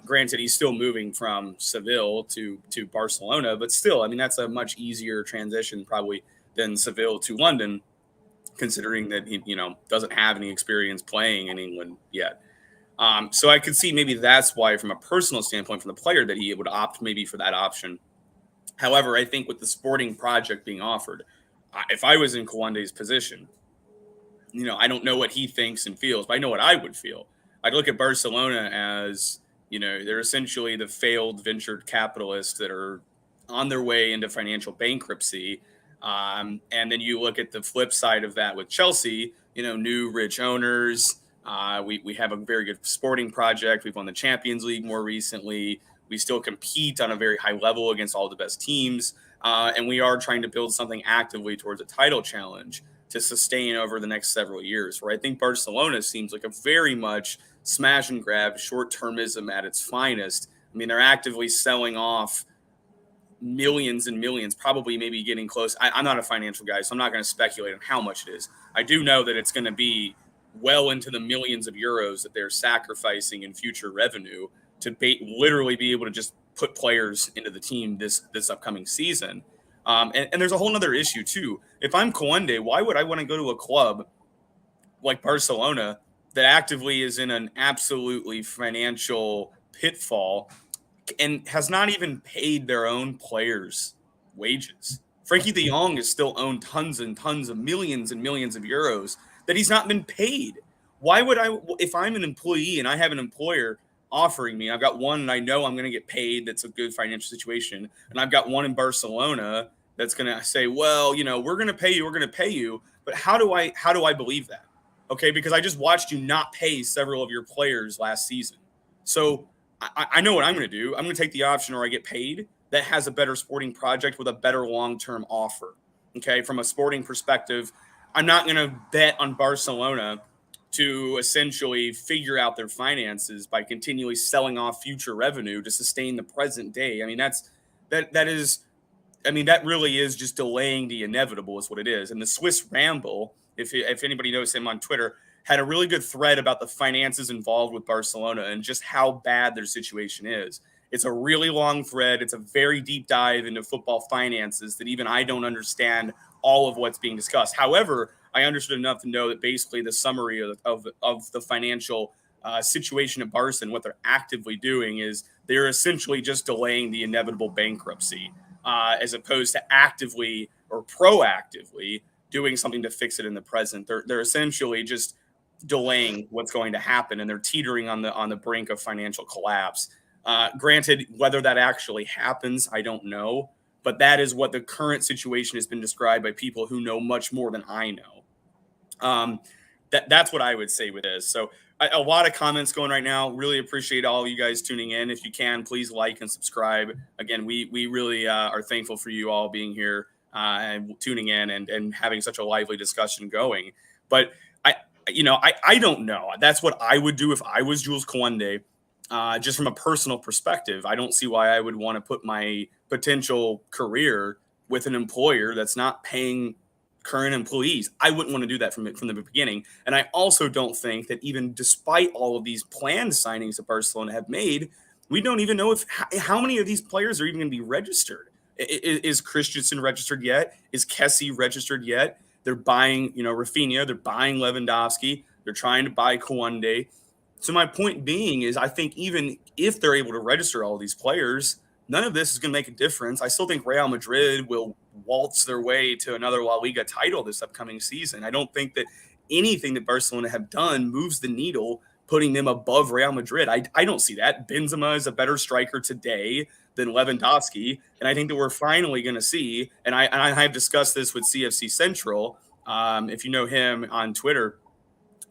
Granted, he's still moving from Seville to Barcelona, but still, I mean, that's a much easier transition probably than Seville to London, considering that he, doesn't have any experience playing in England yet. So I could see maybe that's why, from a personal standpoint, from the player, that he would opt maybe for that option. However, I think with the sporting project being offered, if I was in Kounde's position, I don't know what he thinks and feels, but I know what I would feel. I'd look at Barcelona as, they're essentially the failed venture capitalists that are on their way into financial bankruptcy. And then you look at the flip side of that with Chelsea, new rich owners. We have a very good sporting project. We've won the Champions League more recently. We still compete on a very high level against all the best teams. And we are trying to build something actively towards a title challenge to sustain over the next several years, where I think Barcelona seems like a very much smash and grab short-termism at its finest. I mean, they're actively selling off millions and millions, probably maybe getting close. I'm not a financial guy, so I'm not going to speculate on how much it is. I do know that it's going to be well into the millions of euros that they're sacrificing in future revenue to literally be able to just put players into the team this upcoming season. And there's a whole other issue too. If I'm Kounde, why would I want to go to a club like Barcelona that actively is in an absolutely financial pitfall and has not even paid their own players' wages? Frankie de Jong is still owned tons and tons of millions and millions of euros that he's not been paid. Why would I, if I'm an employee and I have an employer offering me, I've got one and I know I'm going to get paid, that's a good financial situation, and I've got one in Barcelona that's going to say, well, we're going to pay you, but how do I believe that? Okay, because I just watched you not pay several of your players last season. So I know what I'm going to do. I'm going to take the option where I get paid that has a better sporting project with a better long-term offer. Okay, from a sporting perspective, I'm not going to bet on Barcelona to essentially figure out their finances by continually selling off future revenue to sustain the present day. I mean, that really is just delaying the inevitable is what it is. And the Swiss Ramble, if anybody knows him on Twitter, had a really good thread about the finances involved with Barcelona and just how bad their situation is. It's a really long thread. It's a very deep dive into football finances that even I don't understand all of what's being discussed. However, I understood enough to know that basically the summary of the financial situation at Barca and what they're actively doing is they're essentially just delaying the inevitable bankruptcy as opposed to actively or proactively doing something to fix it in the present. They're essentially just delaying what's going to happen, and they're teetering on the brink of financial collapse. Granted, whether that actually happens, I don't know, but that is what the current situation has been described by people who know much more than I know. That's what I would say with this. So a lot of comments going right now. Really appreciate all of you guys tuning in. If you can, please like and subscribe. Again, we really are thankful for you all being here and tuning in and having such a lively discussion going. But I don't know. That's what I would do if I was Jules Kounde. Just from a personal perspective, I don't see why I would want to put my potential career with an employer that's not paying current employees. I wouldn't want to do that from the beginning. And I also don't think that even despite all of these planned signings that Barcelona have made, we don't even know how many of these players are even going to be registered. Is Christensen registered yet? Is Kessie registered yet? They're buying, Rafinha. They're buying Lewandowski. They're trying to buy Kounde. So my point being is I think even if they're able to register all these players, none of this is going to make a difference. I still think Real Madrid will waltz their way to another La Liga title this upcoming season. I don't think that anything that Barcelona have done moves the needle, putting them above Real Madrid. I don't see that. Benzema is a better striker today than Lewandowski, and I think that we're finally going to see, and I have discussed this with CFC Central, if you know him on Twitter,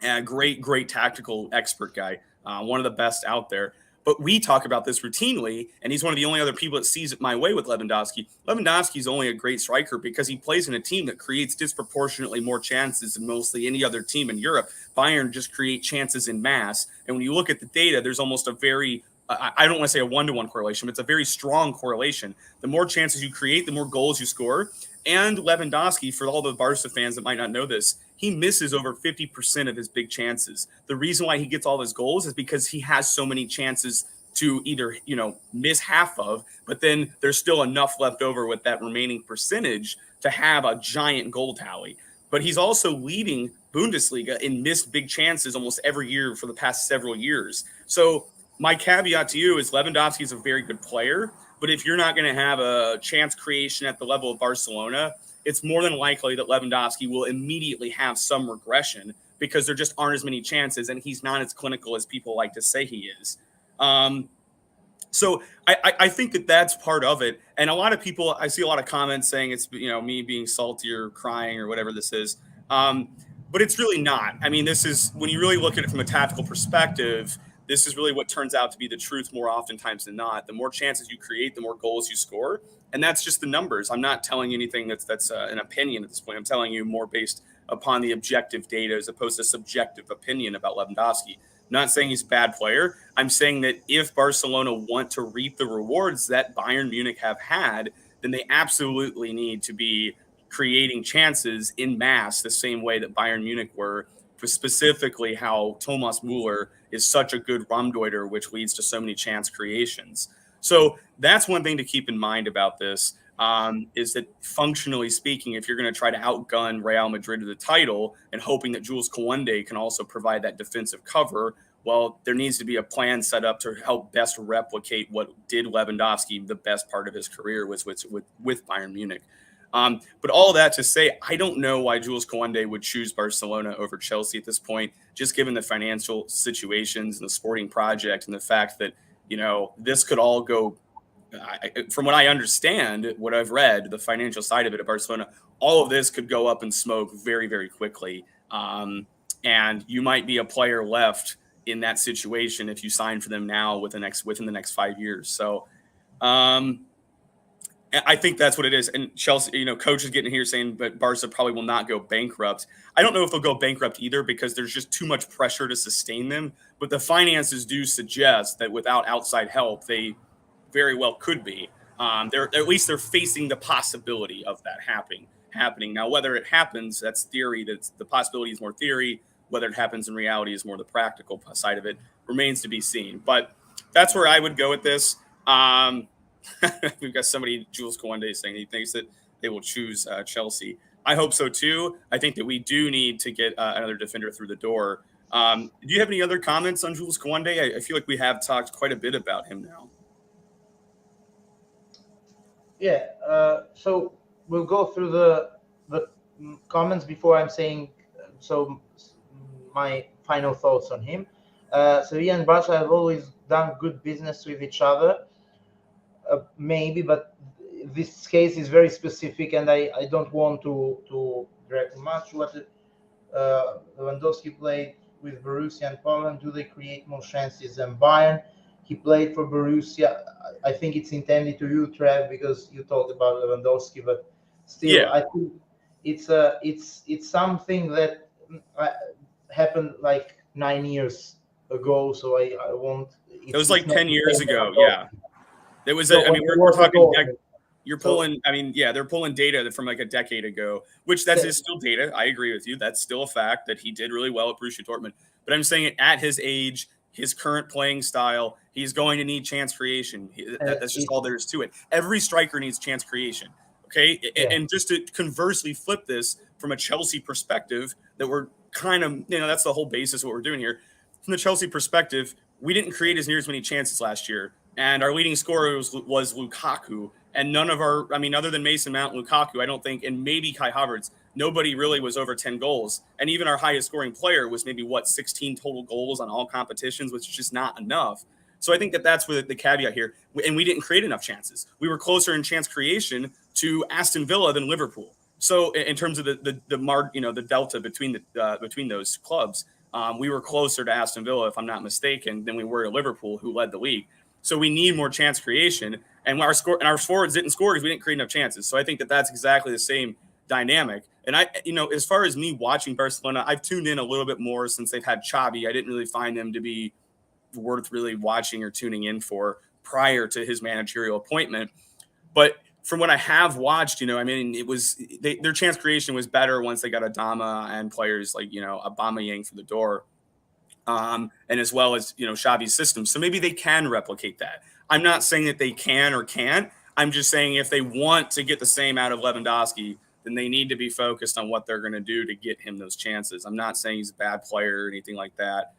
a great tactical expert guy, one of the best out there. But we talk about this routinely, and he's one of the only other people that sees it my way with Lewandowski. Lewandowski's only a great striker because he plays in a team that creates disproportionately more chances than mostly any other team in Europe. Bayern just create chances in mass. And when you look at the data, there's almost a very, I don't want to say a one-to-one correlation, but it's a very strong correlation. The more chances you create, the more goals you score. And Lewandowski, for all the Barca fans that might not know this, he misses over 50% of his big chances. The reason why he gets all his goals is because he has so many chances to either, miss half of, but then there's still enough left over with that remaining percentage to have a giant goal tally. But he's also leading Bundesliga in missed big chances almost every year for the past several years. So my caveat to you is Lewandowski is a very good player, But if you're not going to have a chance creation at the level of Barcelona, it's more than likely that Lewandowski will immediately have some regression because there just aren't as many chances, and he's not as clinical as people like to say he is. So I think that that's part of it. And a lot of people, I see a lot of comments saying it's, me being salty or crying or whatever this is. But it's really not. I mean, this is, when you really look at it from a tactical perspective, this is really what turns out to be the truth more oftentimes than not. The more chances you create, the more goals you score. And that's just the numbers. I'm not telling you anything that's an opinion at this point. I'm telling you more based upon the objective data as opposed to subjective opinion about Lewandowski. I'm not saying he's a bad player. I'm saying that if Barcelona want to reap the rewards that Bayern Munich have had, then they absolutely need to be creating chances in mass the same way that Bayern Munich were, specifically how Thomas Müller is such a good Raumdeuter, which leads to so many chance creations. So that's one thing to keep in mind about this, is that functionally speaking, if you're going to try to outgun Real Madrid to the title and hoping that Jules Kounde can also provide that defensive cover, well, there needs to be a plan set up to help best replicate what did Lewandowski the best part of his career was with Bayern Munich. But all that to say, I don't know why Jules Kounde would choose Barcelona over Chelsea at this point, just given the financial situations and the sporting project and the fact that, this could all go, from what I understand, what I've read, the financial side of it at Barcelona, all of this could go up in smoke very, very quickly. And you might be a player left in that situation if you sign for them now within the next 5 years. So, I think that's what it is. And Chelsea, coach is getting here saying, but Barca probably will not go bankrupt. I don't know if they'll go bankrupt either because there's just too much pressure to sustain them. But the finances do suggest that without outside help, they very well could be. They're facing the possibility of that happening. Now, whether it happens, that's theory. That's the possibility is more theory. Whether it happens in reality is more the practical side of it. Remains to be seen. But that's where I would go with this. We've got somebody, Jules Koundé, saying he thinks that they will choose Chelsea. I hope so too. I think that we do need to get another defender through the door. Do you have any other comments on Jules Koundé? I feel like we have talked quite a bit about him now. Yeah. So we'll go through the comments before I'm saying my final thoughts on him. Sevilla and Barca have always done good business with each other. Maybe, but this case is very specific, and I don't want to drag much. What Lewandowski played with Borussia and Poland, do they create more chances than Bayern? He played for Borussia. I think it's intended to you, Trev, because you talked about Lewandowski, but still, yeah. I think it's something that happened like 9 years ago. So I won't. It was like 10 years ago. Yeah. There was we're talking. You're pulling. They're pulling data from like a decade ago, which is still data. I agree with you. That's still a fact that he did really well at Borussia Dortmund. But I'm saying at his age, his current playing style, he's going to need chance creation. That's just all there is to it. Every striker needs chance creation. Okay, yeah. And just to conversely flip this from a Chelsea perspective, that we're kind of that's the whole basis of what we're doing here. From the Chelsea perspective, we didn't create as near as many chances last year. And our leading scorer was Lukaku. And none of our, other than Mason Mount and Lukaku, I don't think, and maybe Kai Havertz, nobody really was over 10 goals. And even our highest scoring player was maybe, 16 total goals on all competitions, which is just not enough. So I think that's the caveat here. And we didn't create enough chances. We were closer in chance creation to Aston Villa than Liverpool. So in terms of the delta between those clubs, we were closer to Aston Villa, if I'm not mistaken, than we were to Liverpool, who led the league. So we need more chance creation, and our forwards didn't score because we didn't create enough chances. So I think that's exactly the same dynamic. And as far as me watching Barcelona, I've tuned in a little bit more since they've had Xavi. I didn't really find them to be worth really watching or tuning in for prior to his managerial appointment. But from what I have watched, it was their chance creation was better once they got Adama and players like Aubameyang for the door. And as well as, Xavi's system. So maybe they can replicate that. I'm not saying that they can or can't. I'm just saying if they want to get the same out of Lewandowski, then they need to be focused on what they're going to do to get him those chances. I'm not saying he's a bad player or anything like that.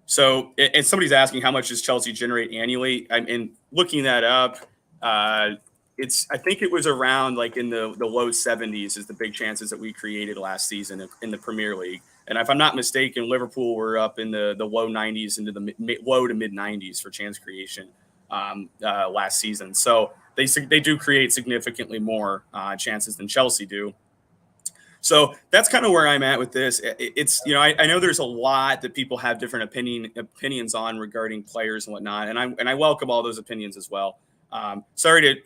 So, and somebody's asking how much does Chelsea generate annually? And looking that up, I think it was around like in the low 70s is the big chances that we created last season in the Premier League. And if I'm not mistaken, Liverpool were up in the low 90s into the low to mid 90s for chance creation last season. So they do create significantly more chances than Chelsea do. So that's kind of where I'm at with this. It's, you know, I know there's a lot that people have different opinions on regarding players and whatnot, and I welcome all those opinions as well. Sorry,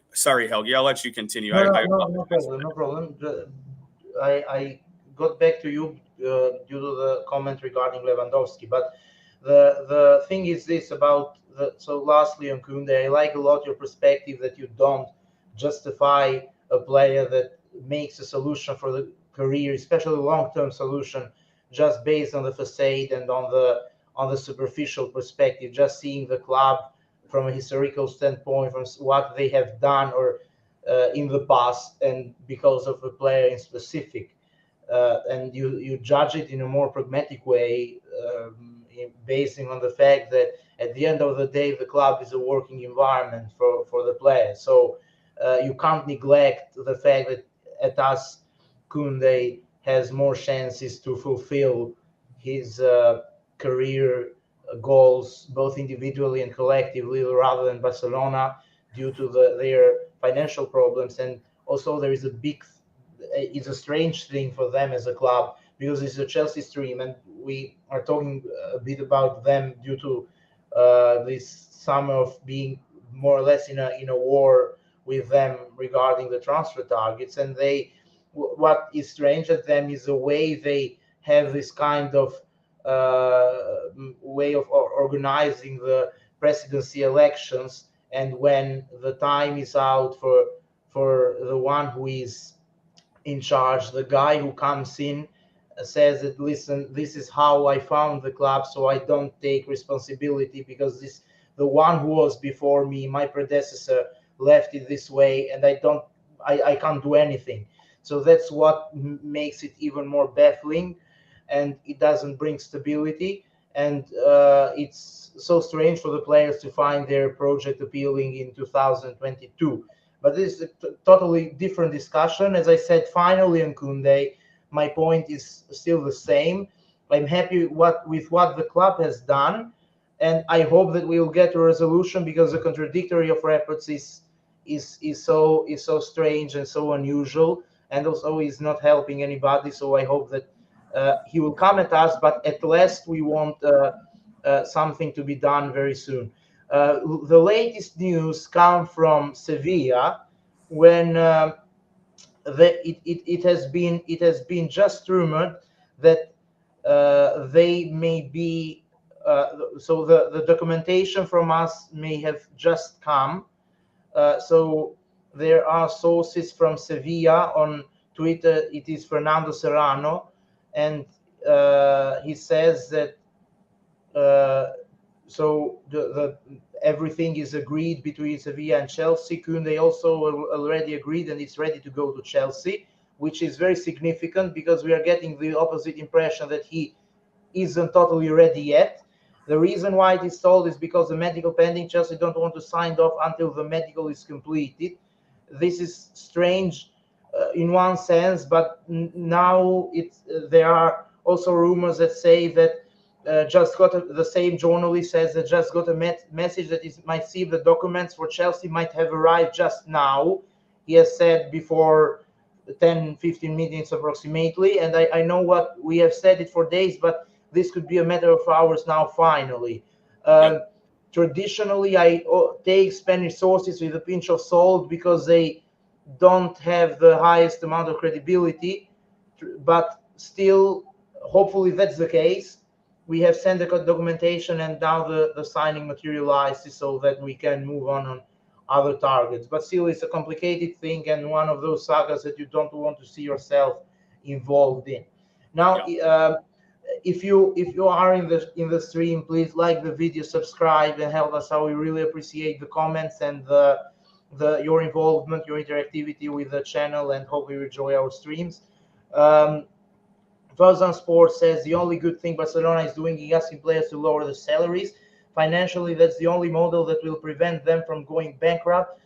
Helgi, I'll let you continue. No problem, no problem. I got back to you due to the comment regarding Lewandowski, but the thing is this about so lastly on Koundé, I like a lot your perspective that you don't justify a player that makes a solution for the career, especially long-term solution, just based on the facade and on the superficial perspective, just seeing the club from a historical standpoint, from what they have done or in the past, and because of a player in specific, and you judge it in a more pragmatic way, basing on the fact that at the end of the day, the club is a working environment for the player. So you can't neglect the fact that at us, Koundé has more chances to fulfill his career goals, both individually and collectively, rather than Barcelona, due to their financial problems. And also, there is it's a strange thing for them as a club because it's a Chelsea stream, and we are talking a bit about them due to this summer of being more or less in a war with them regarding the transfer targets. And what is strange at them is the way they have this kind of way of organizing the presidency elections, and when the time is out for the one who is in charge, the guy who comes in says that, listen, this is how I found the club, so I don't take responsibility because the one who was before me, my predecessor, left it this way, and I can't do anything. So that's what makes it even more baffling, and it doesn't bring stability. And it's so strange for the players to find their project appealing in 2022. But this is a totally different discussion. As I said, finally on Koundé, my point is still the same. I'm happy with what the club has done, and I hope that we will get a resolution, because the contradictory of reports is so strange and so unusual, and also is not helping anybody. So I hope that he will come at us, but at least we want something to be done very soon. The latest news come from Sevilla, when it has been just rumored that they may be so the documentation from us may have just come. So there are sources from Sevilla on Twitter. It is Fernando Serrano, and he says that so the everything is agreed between Sevilla and Chelsea. Koundé also already agreed, and it's ready to go to Chelsea, which is very significant because we are getting the opposite impression that he isn't totally ready yet. The reason why it is told is because the medical pending. Chelsea don't want to sign off until the medical is completed. This is strange in one sense, but now there are also rumors that say that the same journalist says that just got a message that he might see the documents for Chelsea might have arrived just now. He has said before 10-15 minutes approximately, and I know what we have said it for days, but this could be a matter of hours now finally. Yep. Traditionally, I take Spanish sources with a pinch of salt because they don't have the highest amount of credibility, but still, hopefully that's the case. We have sent the documentation, and now the signing materializes so that we can move on other targets. But still, it's a complicated thing, and one of those sagas that you don't want to see yourself involved in. Now, if you are in the stream, please like the video, subscribe, and help us out. We really appreciate the comments and your involvement, your interactivity with the channel, and hope you enjoy our streams. Thousand Sports says the only good thing Barcelona is doing is asking players to lower their salaries. Financially, that's the only model that will prevent them from going bankrupt.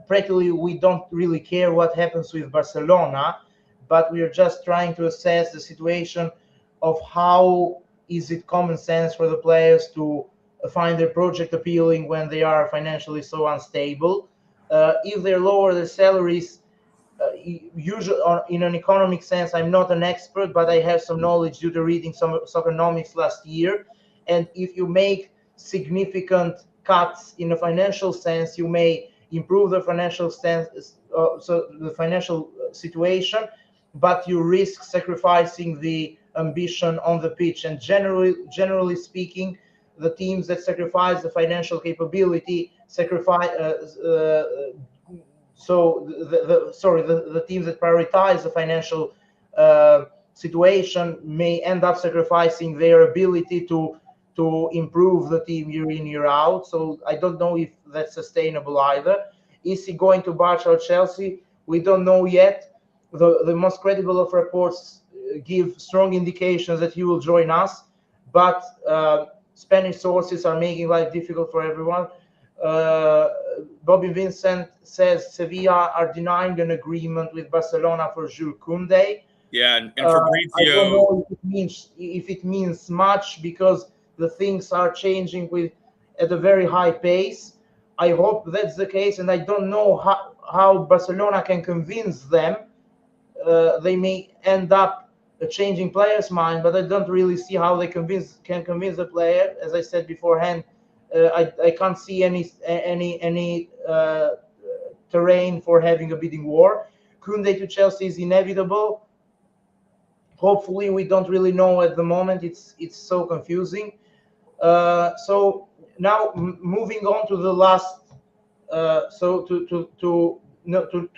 Practically, we don't really care what happens with Barcelona, but we are just trying to assess the situation of how is it common sense for the players to find their project appealing when they are financially so unstable. If they lower their salaries, usually in an economic sense, I'm not an expert, but I have some knowledge due to reading some economics last year. And if you make significant cuts in a financial sense, you may improve the financial sense, so the financial situation, but you risk sacrificing the ambition on the pitch. And generally speaking, the teams that sacrifice the financial capability sacrifice. The teams that prioritize the financial situation may end up sacrificing their ability to improve the team year in, year out. So I don't know if that's sustainable either. Is he going to Barca or Chelsea? We don't know yet. The most credible of reports give strong indications that he will join us, but Spanish sources are making life difficult for everyone. Bobby Vincent says Sevilla are denying an agreement with Barcelona for Jules Koundé. Yeah, and Fabrizio, I don't know if it means much, because the things are changing at a very high pace. I hope that's the case, and I don't know how Barcelona can convince them. They may end up changing players' mind, but I don't really see how they can convince the player. As I said beforehand, I can't see any terrain for having a bidding war. Koundé to Chelsea is inevitable. Hopefully, we don't really know at the moment. It's so confusing. So now moving on to the last. To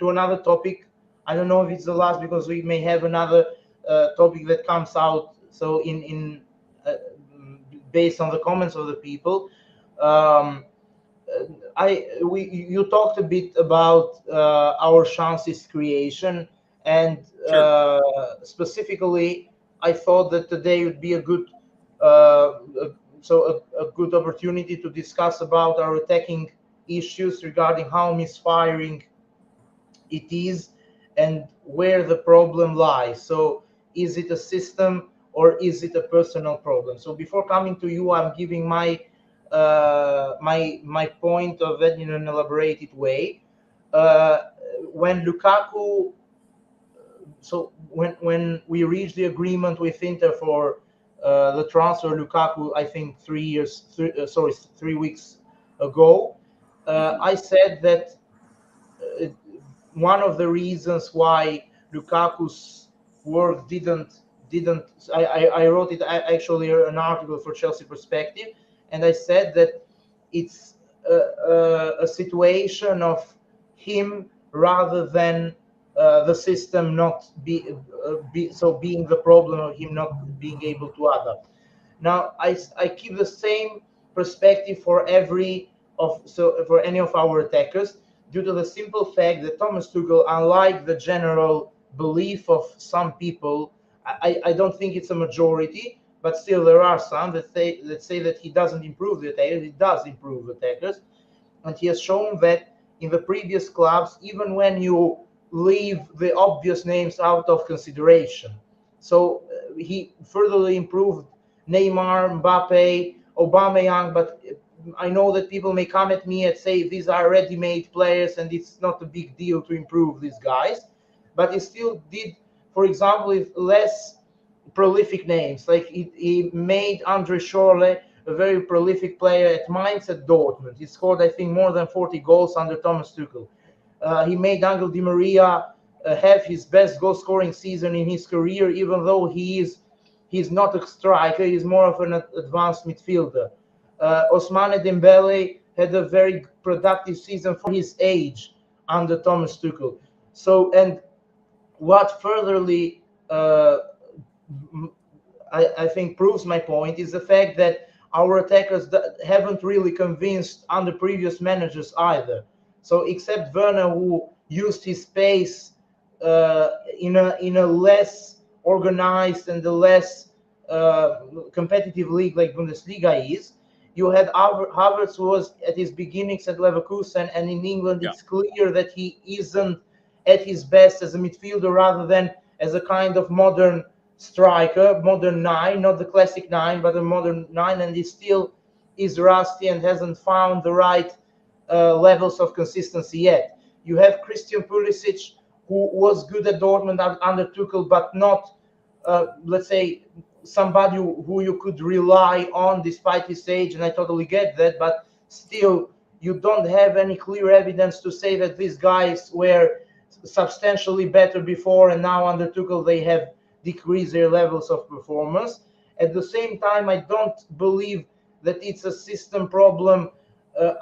another topic. I don't know if it's the last, because we may have another topic that comes out. So based on the comments of the people. You talked a bit about our chances creation, and specifically, I thought that today would be a good good opportunity to discuss about our attacking issues regarding how misfiring it is and where the problem lies. So, is it a system or is it a personal problem? So, before coming to you, I'm giving my point of that in an elaborated way. When Lukaku, so when we reached the agreement with Inter for the transfer Lukaku, I think 3 weeks ago, I said that one of the reasons why Lukaku's work didn't. I wrote it actually an article for Chelsea Perspective, and I said that it's a situation of him rather than the system not being the problem of him not being able to adapt. Now I keep the same perspective for any of our attackers, due to the simple fact that Thomas Tuchel, unlike the general belief of some people, I don't think it's a majority, but still there are some that say that he doesn't improve the attackers. He does improve the attackers, and he has shown that in the previous clubs, even when you leave the obvious names out of consideration. So he further improved Neymar, Mbappe, Aubameyang, but I know that people may come at me and say these are ready-made players and it's not a big deal to improve these guys, but he still did, for example, with less prolific names. Like he made Andre Schorle a very prolific player at Mainz, at Dortmund. He scored, I think, more than 40 goals under Thomas Tuchel. He made Angel Di Maria have his best goal-scoring season in his career, even though he's not a striker. He's more of an advanced midfielder. Ousmane Dembele had a very productive season for his age under Thomas Tuchel. So, and what furtherly I think proves my point is the fact that our attackers haven't really convinced under previous managers either. So except Werner, who used his pace in a less organized and the less competitive league like Bundesliga is. You had Havertz, who was at his beginnings at Leverkusen, and in England it's clear that he isn't at his best as a midfielder rather than as a kind of modern striker, modern nine, not the classic nine, but a modern nine, and he still is rusty and hasn't found the right levels of consistency yet. You have Christian Pulisic, who was good at Dortmund under Tuchel, but not, let's say, somebody who you could rely on despite his age, and I totally get that, but still, you don't have any clear evidence to say that these guys were substantially better before, and now under Tuchel they have decreased their levels of performance. At the same time, I don't believe that it's a system problem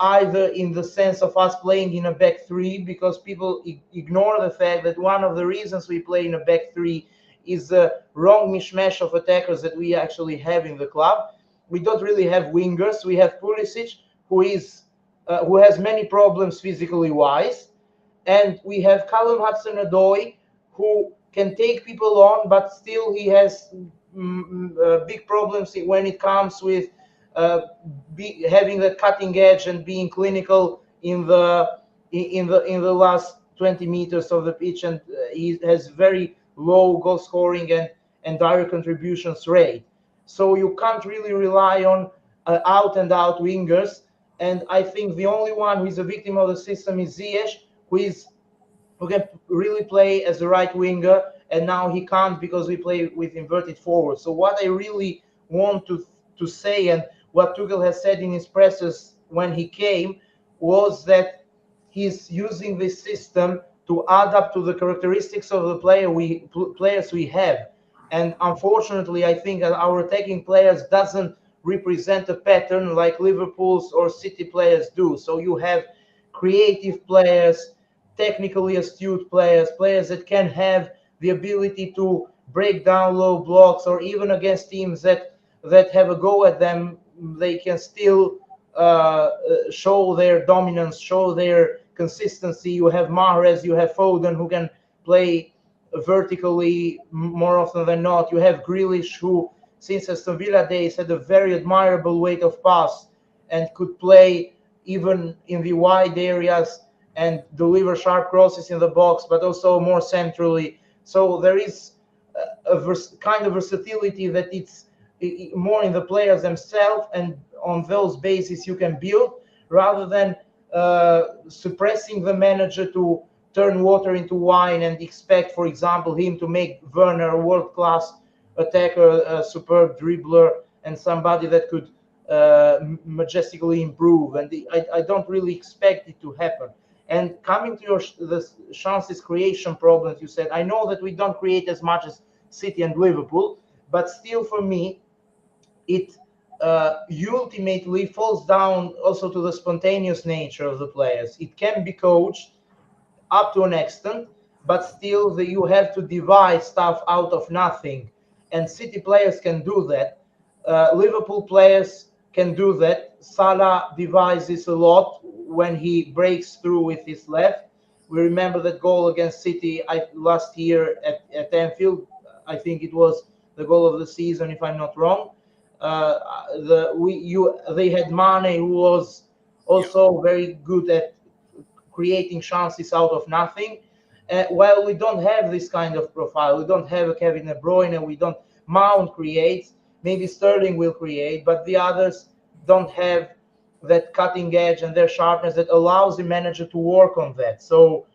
either in the sense of us playing in a back three, because people ignore the fact that one of the reasons we play in a back three is the wrong mishmash of attackers that we actually have in the club. We don't really have wingers. We have Pulisic, who has many problems physically wise, and we have Callum Hudson-Odoi, who can take people on, but still he has big problems when it comes with having the cutting edge and being clinical in the last 20 meters of the pitch, and he has very low goal scoring and direct contributions rate. So you can't really rely on out and out wingers. And I think the only one who is a victim of the system is Ziyech, who can really play as the right winger, and now he can't because we play with inverted forwards. So what I really want to say, and what Tuchel has said in his presses when he came, was that he's using this system to adapt to the characteristics of the players we have. And unfortunately, I think that our attacking players doesn't represent a pattern like Liverpool's or City players do. So you have creative players, technically astute players that can have the ability to break down low blocks, or even against teams that have a go at them, they can still show their dominance, show their consistency. You have Mahrez, you have Foden, who can play vertically more often than not. You have Grealish, who since Aston Villa days had a very admirable weight of pass and could play even in the wide areas and deliver sharp crosses in the box, but also more centrally. So there is a kind of versatility that it's more in the players themselves, and on those bases you can build, rather than suppressing the manager to turn water into wine and expect, for example, him to make Werner a world-class attacker, a superb dribbler, and somebody that could majestically improve. And I don't really expect it to happen. And coming to the chances creation problems you said, I know that we don't create as much as City and Liverpool, but still for me, it ultimately falls down also to the spontaneous nature of the players. It can be coached up to an extent, but still you have to devise stuff out of nothing. And City players can do that. Liverpool players can do that. Salah devises a lot when he breaks through with his left. We remember that goal against City last year at Anfield. I think it was the goal of the season, if I'm not wrong. They had Mane, who was also very good at creating chances out of nothing. Well, we don't have this kind of profile. We don't have a Kevin De Bruyne. We don't. Mount creates. Maybe Sterling will create, but the others don't have that cutting edge and their sharpness that allows the manager to work on that. So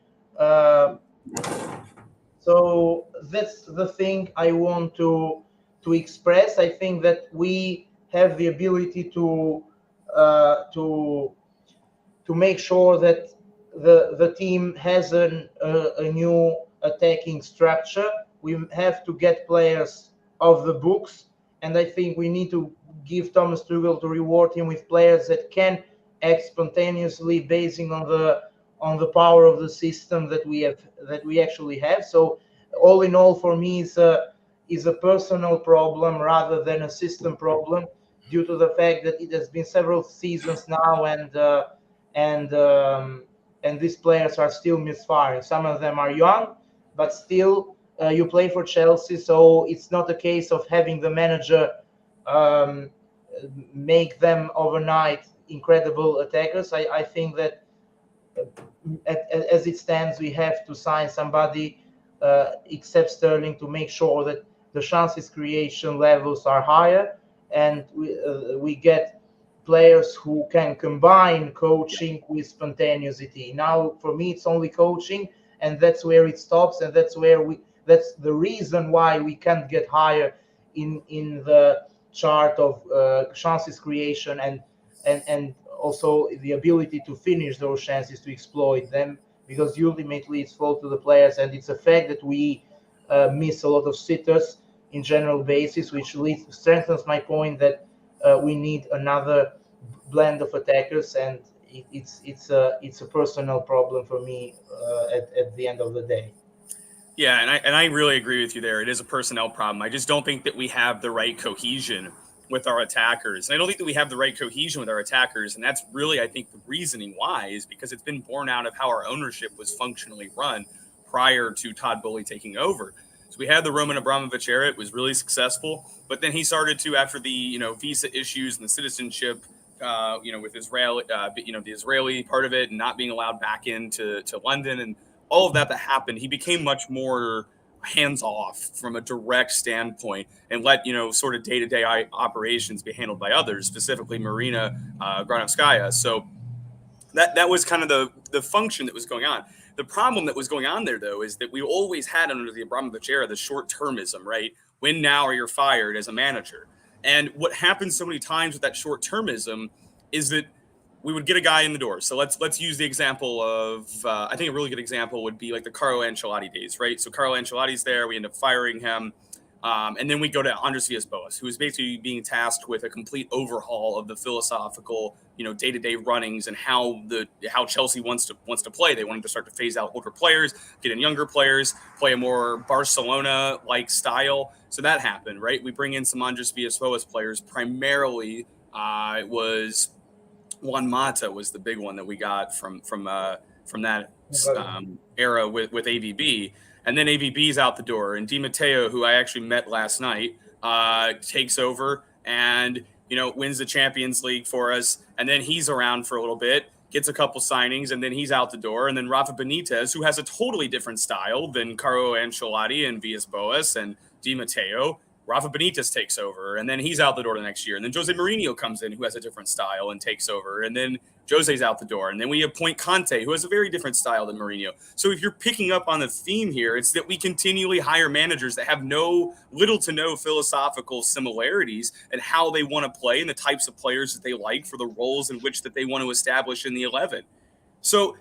that's the thing I want to express. I think that we have the ability to make sure that the team has a new attacking structure. We have to get players of the books, and I think we need to give Thomas Tuchel to reward him with players that can act spontaneously, basing on the power of the system that we actually have. So all in all, for me, is a personal problem rather than a system problem, due to the fact that it has been several seasons now, and these players are still misfiring. Some of them are young, but still you play for Chelsea, so it's not a case of having the manager um, make them overnight incredible attackers. I think that as it stands, we have to sign somebody except Sterling to make sure that the chances creation levels are higher, and we get players who can combine coaching with spontaneity. Now, for me, it's only coaching, and that's where it stops, and that's the reason why we can't get higher in the chart of chances creation and also the ability to finish those chances, to exploit them, because ultimately it's fault to the players, and it's a fact that we miss a lot of sitters in general basis, which strengthens my point that we need another blend of attackers, and it's a personal problem for me at the end of the day. Yeah, and I really agree with you there. It is a personnel problem. I just don't think that we have the right cohesion with our attackers. And I don't think that we have the right cohesion with our attackers. And that's really, I think, the reasoning why is because it's been born out of how our ownership was functionally run prior to Todd Boehly taking over. So we had the Roman Abramovich era. It was really successful. But then he started to, after the visa issues and the citizenship, with Israel, the Israeli part of it and not being allowed back into London and all of that happened, he became much more hands off from a direct standpoint and let sort of day-to-day operations be handled by others, specifically Marina Granovskaya. So that was kind of the function that was going on. The problem that was going on there, though, is that we always had under the Abramovich era the short-termism, right? Win now or you're fired as a manager. And what happens so many times with that short-termism is that we would get a guy in the door. So let's use the example of I think a really good example would be like the Carlo Ancelotti days, right? So Carlo Ancelotti's there, we end up firing him, and then we go to Andres Villas-Boas, who is basically being tasked with a complete overhaul of the philosophical, day-to-day runnings and how Chelsea wants to play. They wanted to start to phase out older players, get in younger players, play a more Barcelona-like style. So that happened, right? We bring in some Andres Villas-Boas players. Primarily, it was Juan Mata was the big one that we got from that era with AVB, and then AVB's out the door, and Di Matteo, who I actually met last night, takes over and wins the Champions League for us, and then he's around for a little bit, gets a couple signings, and then he's out the door, and then Rafa Benitez, who has a totally different style than Carlo Ancelotti and Villas-Boas and Di Matteo. Rafa Benitez takes over, and then he's out the door the next year. And then Jose Mourinho comes in, who has a different style, and takes over. And then Jose's out the door. And then we appoint Conte, who has a very different style than Mourinho. So if you're picking up on the theme here, it's that we continually hire managers that have little to no philosophical similarities in how they want to play and the types of players that they like for the roles in which that they want to establish in the 11. So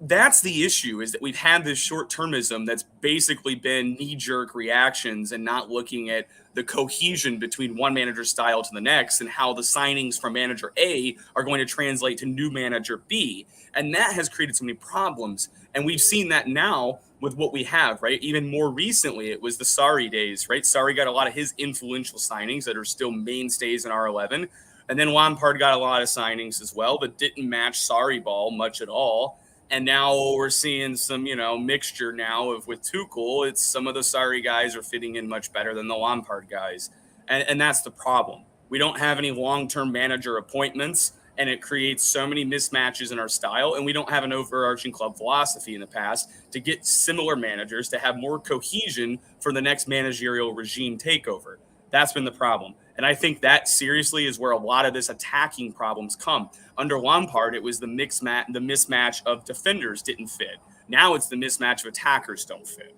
that's the issue, is that we've had this short-termism that's basically been knee-jerk reactions and not looking at the cohesion between one manager's style to the next and how the signings from manager A are going to translate to new manager B. And that has created so many problems. And we've seen that now with what we have, right? Even more recently, it was the Sarri days, right? Sarri got a lot of his influential signings that are still mainstays in our 11. And then Lampard got a lot of signings as well, but didn't match Sarri ball much at all. And now we're seeing some, mixture now with Tuchel. It's some of the Sarri guys are fitting in much better than the Lampard guys. And that's the problem. We don't have any long-term manager appointments, and it creates so many mismatches in our style. And we don't have an overarching club philosophy in the past to get similar managers to have more cohesion for the next managerial regime takeover. That's been the problem. And I think that seriously is where a lot of this attacking problems come. Under Lampard, it was the mismatch of defenders didn't fit. Now it's the mismatch of attackers don't fit.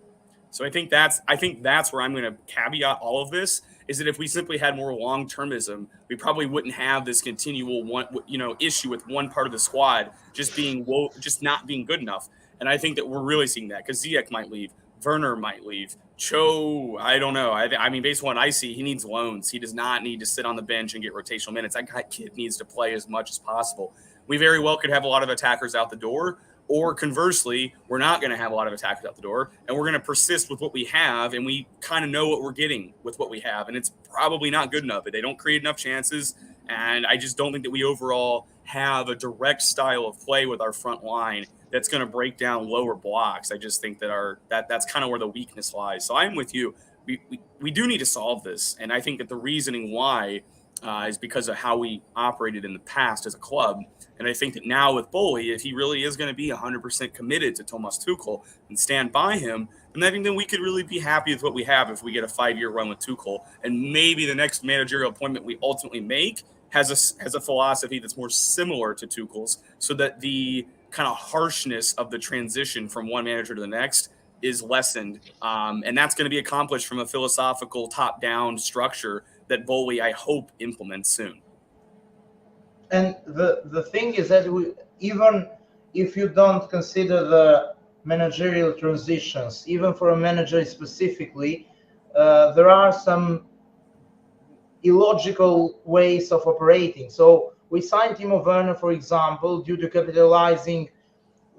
So I think that's where I'm going to caveat all of this, is that if we simply had more long-termism, we probably wouldn't have this continual issue with one part of the squad just not being good enough. And I think that we're really seeing that, because Ziyech might leave, Werner might leave. Cho, I don't know. I mean, based on what I see, he needs loans. He does not need to sit on the bench and get rotational minutes. That kid needs to play as much as possible. We very well could have a lot of attackers out the door, or conversely, we're not going to have a lot of attackers out the door, and we're going to persist with what we have, and we kind of know what we're getting with what we have, and it's probably not good enough. They don't create enough chances, and I just don't think that we overall have a direct style of play with our front line that's going to break down lower blocks. I just think that that's kind of where the weakness lies. So I'm with you. We do need to solve this, and I think that the reasoning why is because of how we operated in the past as a club. And I think that now with Bully, if he really is going to be 100% committed to Thomas Tuchel and stand by him, then I think then we could really be happy with what we have if we get a 5-year run with Tuchel. And maybe the next managerial appointment we ultimately make has a philosophy that's more similar to Tuchel's, so that the kind of harshness of the transition from one manager to the next is lessened. And that's going to be accomplished from a philosophical top-down structure that Bully, I hope, implements soon. And the thing is that even if you don't consider the managerial transitions, even for a manager specifically, there are some illogical ways of operating. So we signed Timo Werner, for example, due to capitalizing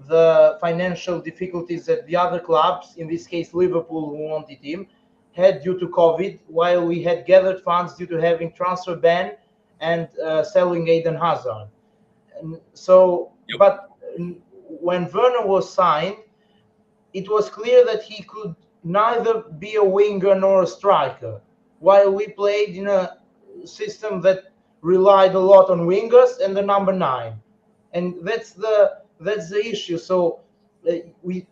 the financial difficulties that the other clubs, in this case Liverpool, who wanted him, had due to COVID, while we had gathered funds due to having transfer ban and selling Eden Hazard. And so, but when Werner was signed, it was clear that he could neither be a winger nor a striker, while we played in a system that relied a lot on wingers and the number 9, and that's the issue. So we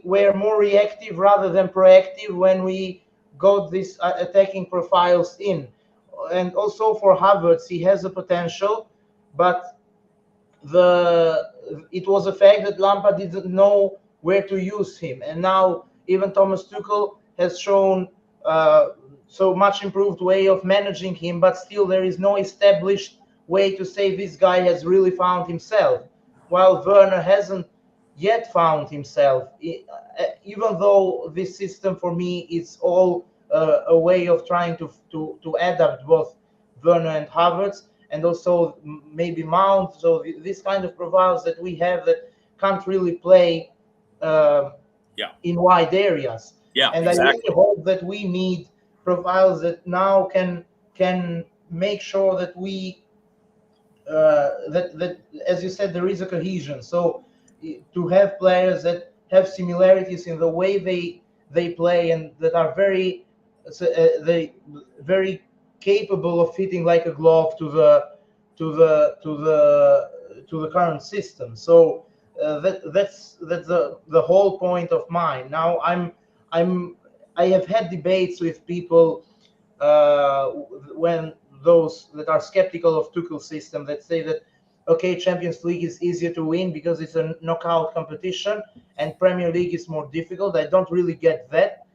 were more reactive rather than proactive when we got these attacking profiles in. And also for Havertz, he has a potential, but it was a fact that Lampard didn't know where to use him, and now even Thomas Tuchel has shown so much improved way of managing him, but still there is no established way to say this guy has really found himself, while Werner hasn't yet found himself, even though this system for me is all a way of trying to adapt both Werner and Havertz, and also maybe Mount. So this kind of profiles that we have that can't really play in wide areas. And exactly. I really hope that we need profiles that now can make sure that we that as you said, there is a cohesion. So to have players that have similarities in the way they play and that are very capable of fitting like a glove to the current system. So that's the whole point of mine. Now I have had debates with people when those that are skeptical of Tuchel's system, that say that okay, Champions League is easier to win because it's a knockout competition and Premier League is more difficult. I don't really get that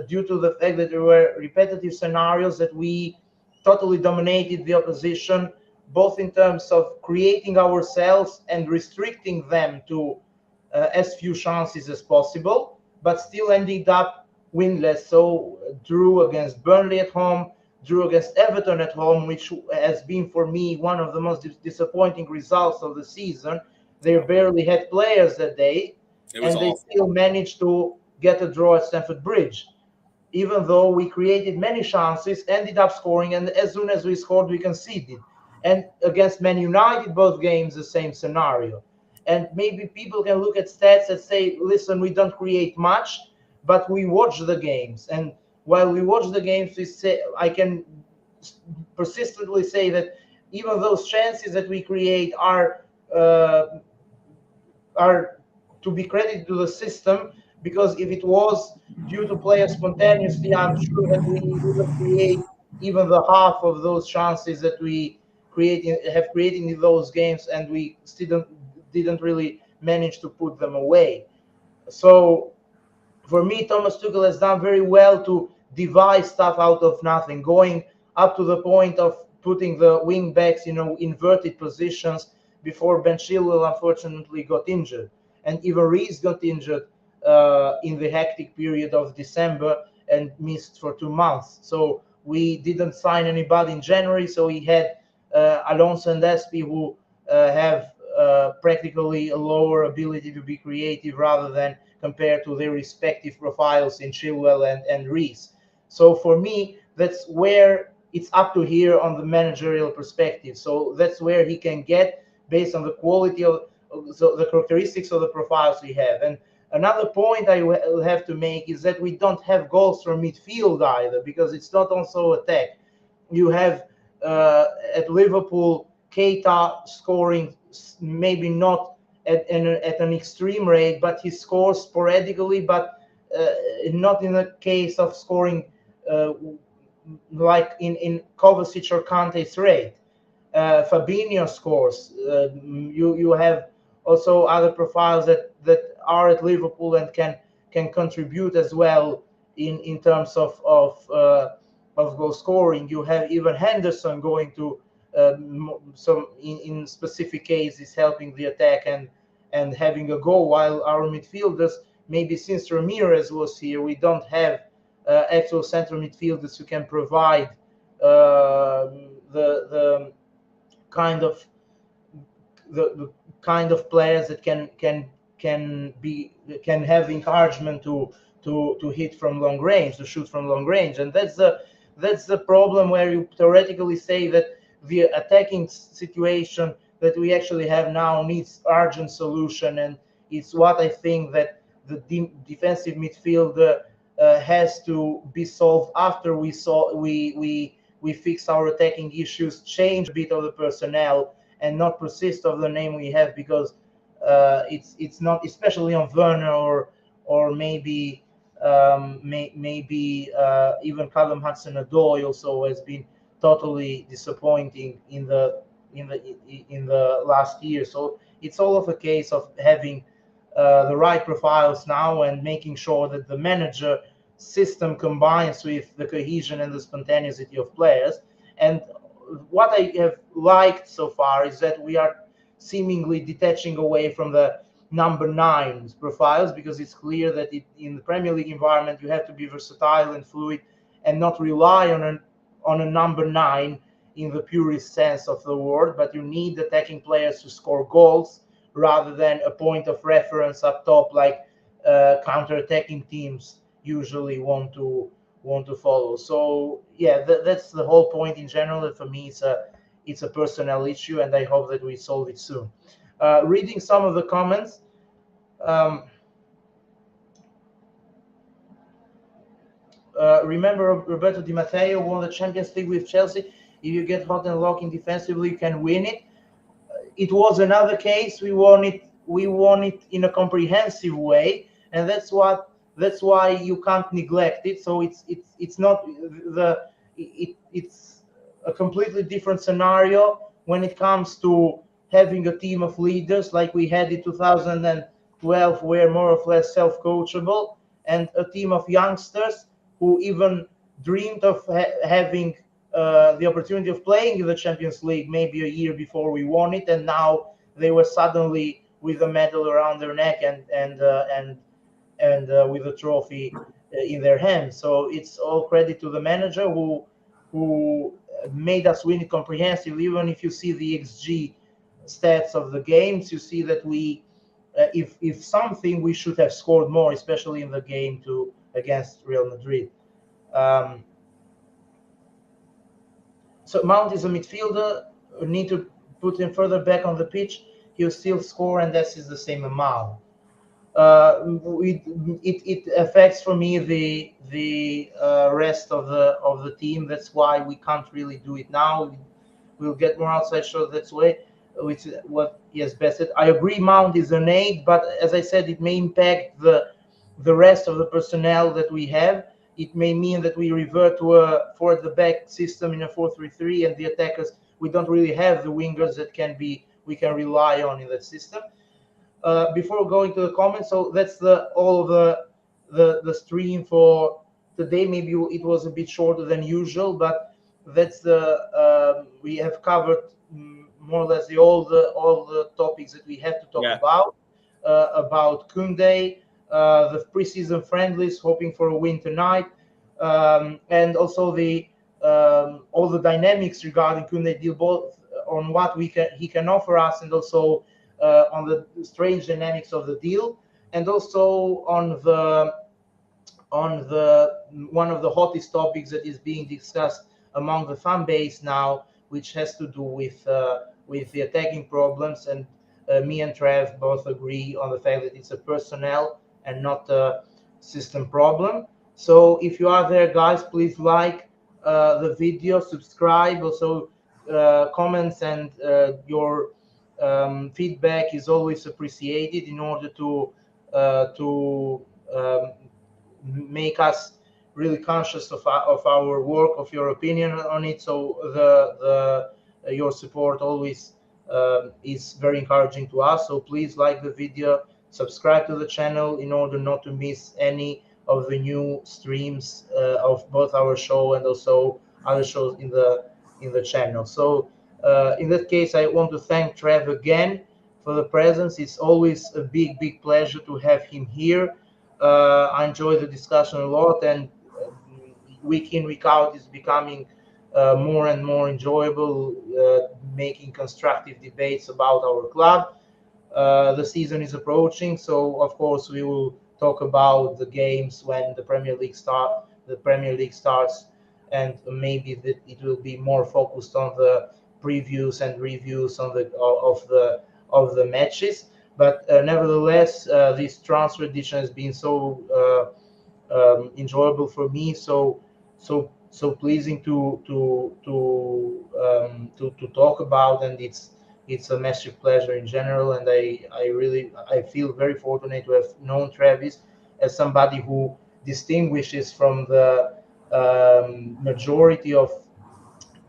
due to the fact that there were repetitive scenarios that we totally dominated the opposition, both in terms of creating ourselves and restricting them to as few chances as possible, but still ended up winless. So drew against Burnley at home, drew against Everton at home, which has been for me one of the most disappointing results of the season. They barely had players that day, and they still managed to get a draw at Stamford Bridge, even though we created many chances, ended up scoring, and as soon as we scored, we conceded. And against Man United, both games, the same scenario. And maybe people can look at stats and say, listen, we don't create much, but we watch the games. And while we watch the games, I can persistently say that even those chances that we create are to be credited to the system, because if it was due to players spontaneously, I'm sure that we wouldn't create even the half of those chances that we have created in those games, and we still didn't really manage to put them away. So for me, Thomas Tuchel has done very well to devise stuff out of nothing, going up to the point of putting the wing backs, inverted positions before Ben Chilwell unfortunately got injured, and even Reece got injured in the hectic period of December and missed for 2 months. So we didn't sign anybody in January, so he had Alonso and Espy, who have practically a lower ability to be creative rather than compared to their respective profiles in Chilwell and Reece. So for me, that's where it's up to here on the managerial perspective. So that's where he can get based on the quality of so the characteristics of the profiles we have. And another point I will have to make is that we don't have goals from midfield either, because it's not also attack. You have at Liverpool Keita scoring, maybe not at an extreme rate, but he scores sporadically, but not in the case of scoring like in Kovacic or Kante's rate. Fabinho scores. You have also other profiles that are at Liverpool and can contribute as well in terms of goal scoring. You have even Henderson going to some in specific cases helping the attack and having a goal, while our midfielders, maybe since Ramirez was here, we don't have actual central midfielders who can provide the kind of the kind of players that can have encouragement to hit from long range, to shoot from long range. And that's the problem, where you theoretically say that the attacking situation that we actually have now needs urgent solution, and it's what I think that the defensive midfield has to be solved after we fix our attacking issues, change a bit of the personnel, and not persist of the name we have, because it's not, especially on Werner or maybe even Callum Hudson-Odoi also has been totally disappointing in the last year. So it's all of a case of having the right profiles now and making sure that the manager system combines with the cohesion and the spontaneity of players. And what I have liked so far is that we are seemingly detaching away from the number 9 profiles, because it's clear that in the Premier League environment you have to be versatile and fluid and not rely on a number 9 in the purest sense of the word, but you need attacking players to score goals rather than a point of reference up top, like counter-attacking teams usually want to follow. So yeah, that's the whole point in general. That for me it's a personnel issue, and I hope that we solve it soon. Reading some of the comments, remember Roberto Di Matteo won the Champions League with Chelsea. If you get hot and locking defensively, you can win it. It was another case. We won it in a comprehensive way, and that's why you can't neglect it. So it's not it's a completely different scenario when it comes to having a team of leaders like we had in 2012, where more or less self-coachable, and a team of youngsters who even dreamed of having the opportunity of playing in the Champions League maybe a year before we won it, and now they were suddenly with a medal around their neck and with a trophy in their hands. So it's all credit to the manager who made us win it comprehensively. Even if you see the XG stats of the games, you see that we, if something, we should have scored more, especially in the game against Real Madrid. So Mount is a midfielder. We need to put him further back on the pitch. He'll still score, and that is the same amount. It affects for me the rest of the team. That's why we can't really do it now. We'll get more outside shots that way, which is what he has best at. I agree, Mount is an 8, but as I said, it may impact the rest of the personnel that we have. It may mean that we revert to a forward the back system in a 4-3-3, and the attackers, we don't really have the wingers that we can rely on in that system. Before going to the comments, so that's all of the stream for today. Maybe it was a bit shorter than usual, but that's we have covered more or less all the topics that we have to talk about Koundé, the preseason friendlies, hoping for a win tonight, and also all the dynamics regarding Koundé deal, both on what he can offer us, and also on the strange dynamics of the deal, and also on the one of the hottest topics that is being discussed among the fan base now, which has to do with the attacking problems. And me and Trev both agree on the fact that it's a personnel and not a system problem. So if you are there, guys, please like the video, subscribe. Also, comments and your feedback is always appreciated in order to make us really conscious of our work, of your opinion on it. So your support always is very encouraging to us. So please like the video, subscribe to the channel in order not to miss any of the new streams of both our show and also other shows in the channel. So in that case, I want to thank Trev again for the presence. It's always a big pleasure to have him here. I enjoy the discussion a lot, and week in, week out is becoming more and more enjoyable, making constructive debates about our club. The season is approaching, so of course we will talk about the games when the Premier League starts, and maybe that it will be more focused on the previews and reviews on of the matches. But nevertheless, this transfer edition has been so enjoyable for me, so pleasing to talk about, and it's a massive pleasure in general. And I feel very fortunate to have known Travis as somebody who distinguishes from the majority of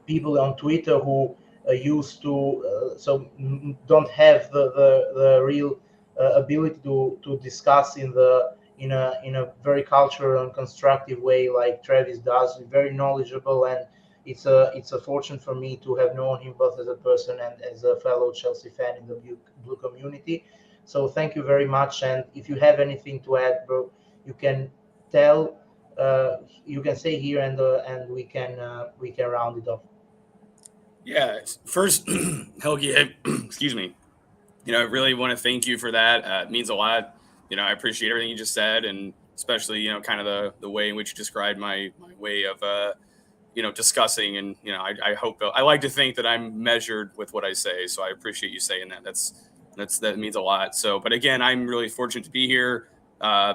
people on Twitter who used to don't have the real ability to discuss in a very cultural and constructive way like Travis does. He's very knowledgeable, and it's a fortune for me to have known him both as a person and as a fellow Chelsea fan in the blue community. So thank you very much. And if you have anything to add, bro, you can tell. You can say here, and we can round it off. Yeah. First, Helgi, excuse me. I really want to thank you for that. It means a lot. I appreciate everything you just said, and especially, kind of the way in which you described my way of, discussing. And, I hope, I like to think that I'm measured with what I say. So I appreciate you saying that. That means a lot. So, but again, I'm really fortunate to be here.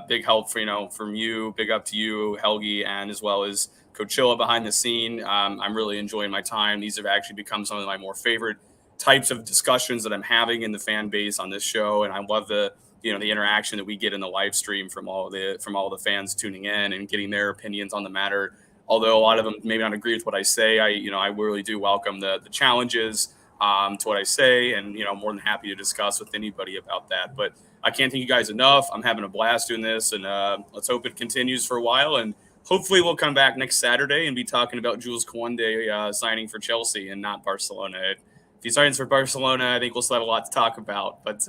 Big help from you, big up to you, Helgi, and as well as Coachella behind the scene. I'm really enjoying my time. These have actually become some of my more favorite types of discussions that I'm having in the fan base on this show. And I love the interaction that we get in the live stream from all the fans tuning in and getting their opinions on the matter. Although a lot of them maybe not agree with what I say, I really do welcome the challenges to what I say, and more than happy to discuss with anybody about that. But I can't thank you guys enough. I'm having a blast doing this, and let's hope it continues for a while. And hopefully we'll come back next Saturday and be talking about Jules Koundé signing for Chelsea and not Barcelona. If he signs for Barcelona, I think we'll still have a lot to talk about. But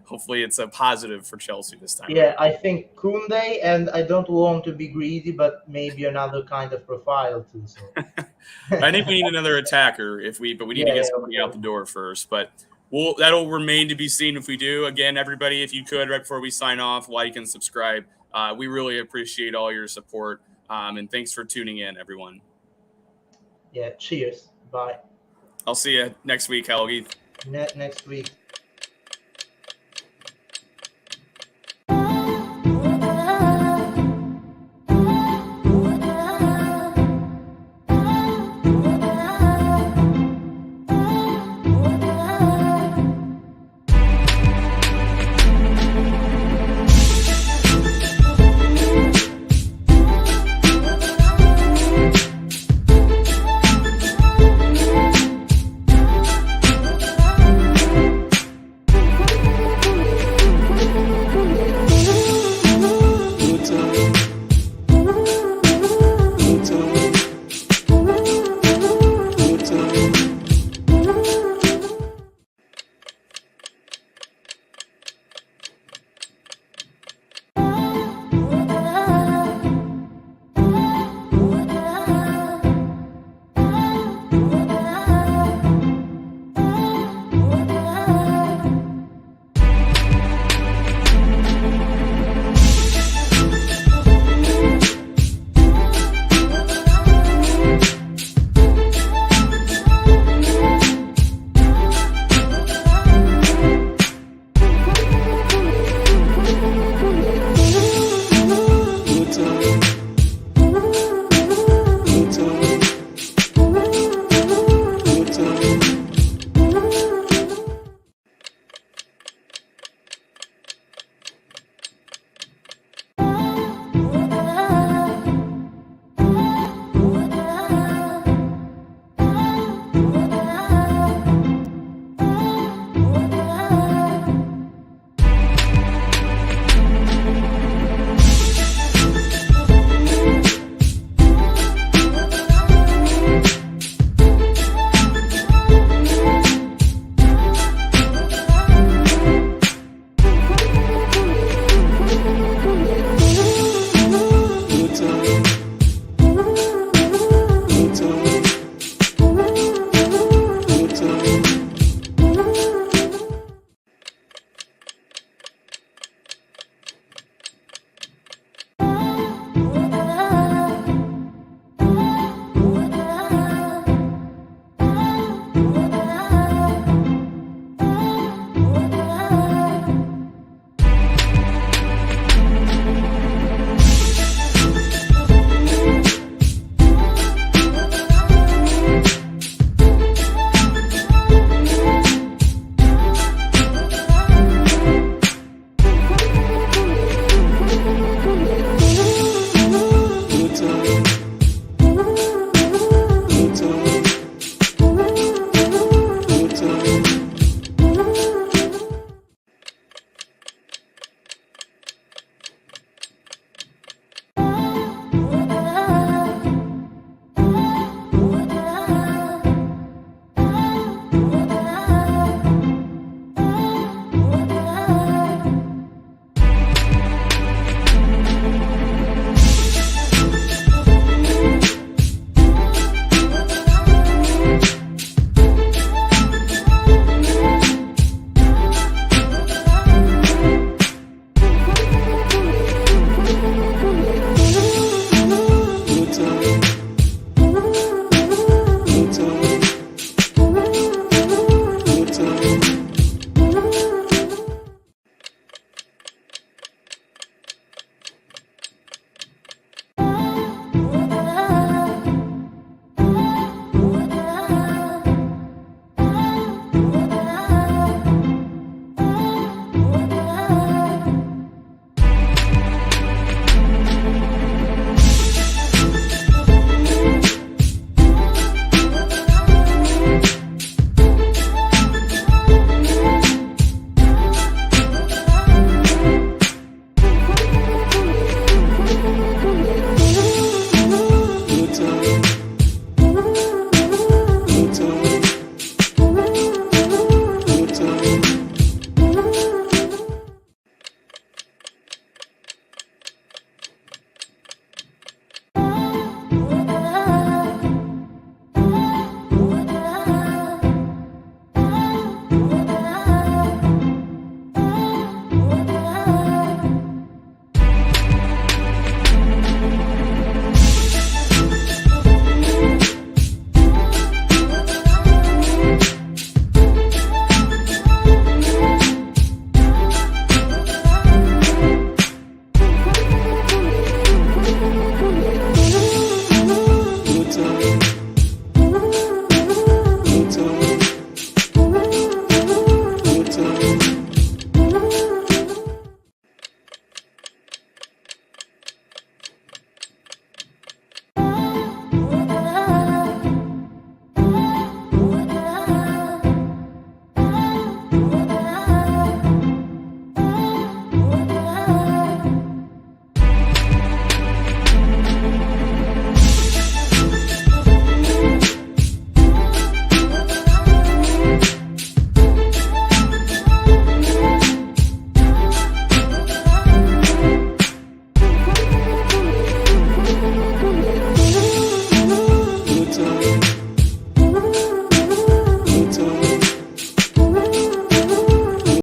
hopefully it's a positive for Chelsea this time. Yeah, I think Koundé, and I don't want to be greedy, but maybe another kind of profile too. So. I think we need another attacker but we need to get somebody out the door first. But that'll remain to be seen if we do. Again, everybody, if you could, right before we sign off, like and subscribe. We really appreciate all your support. And thanks for tuning in, everyone. Yeah, cheers. Bye. I'll see you next week, Helgi. Next week. Bye.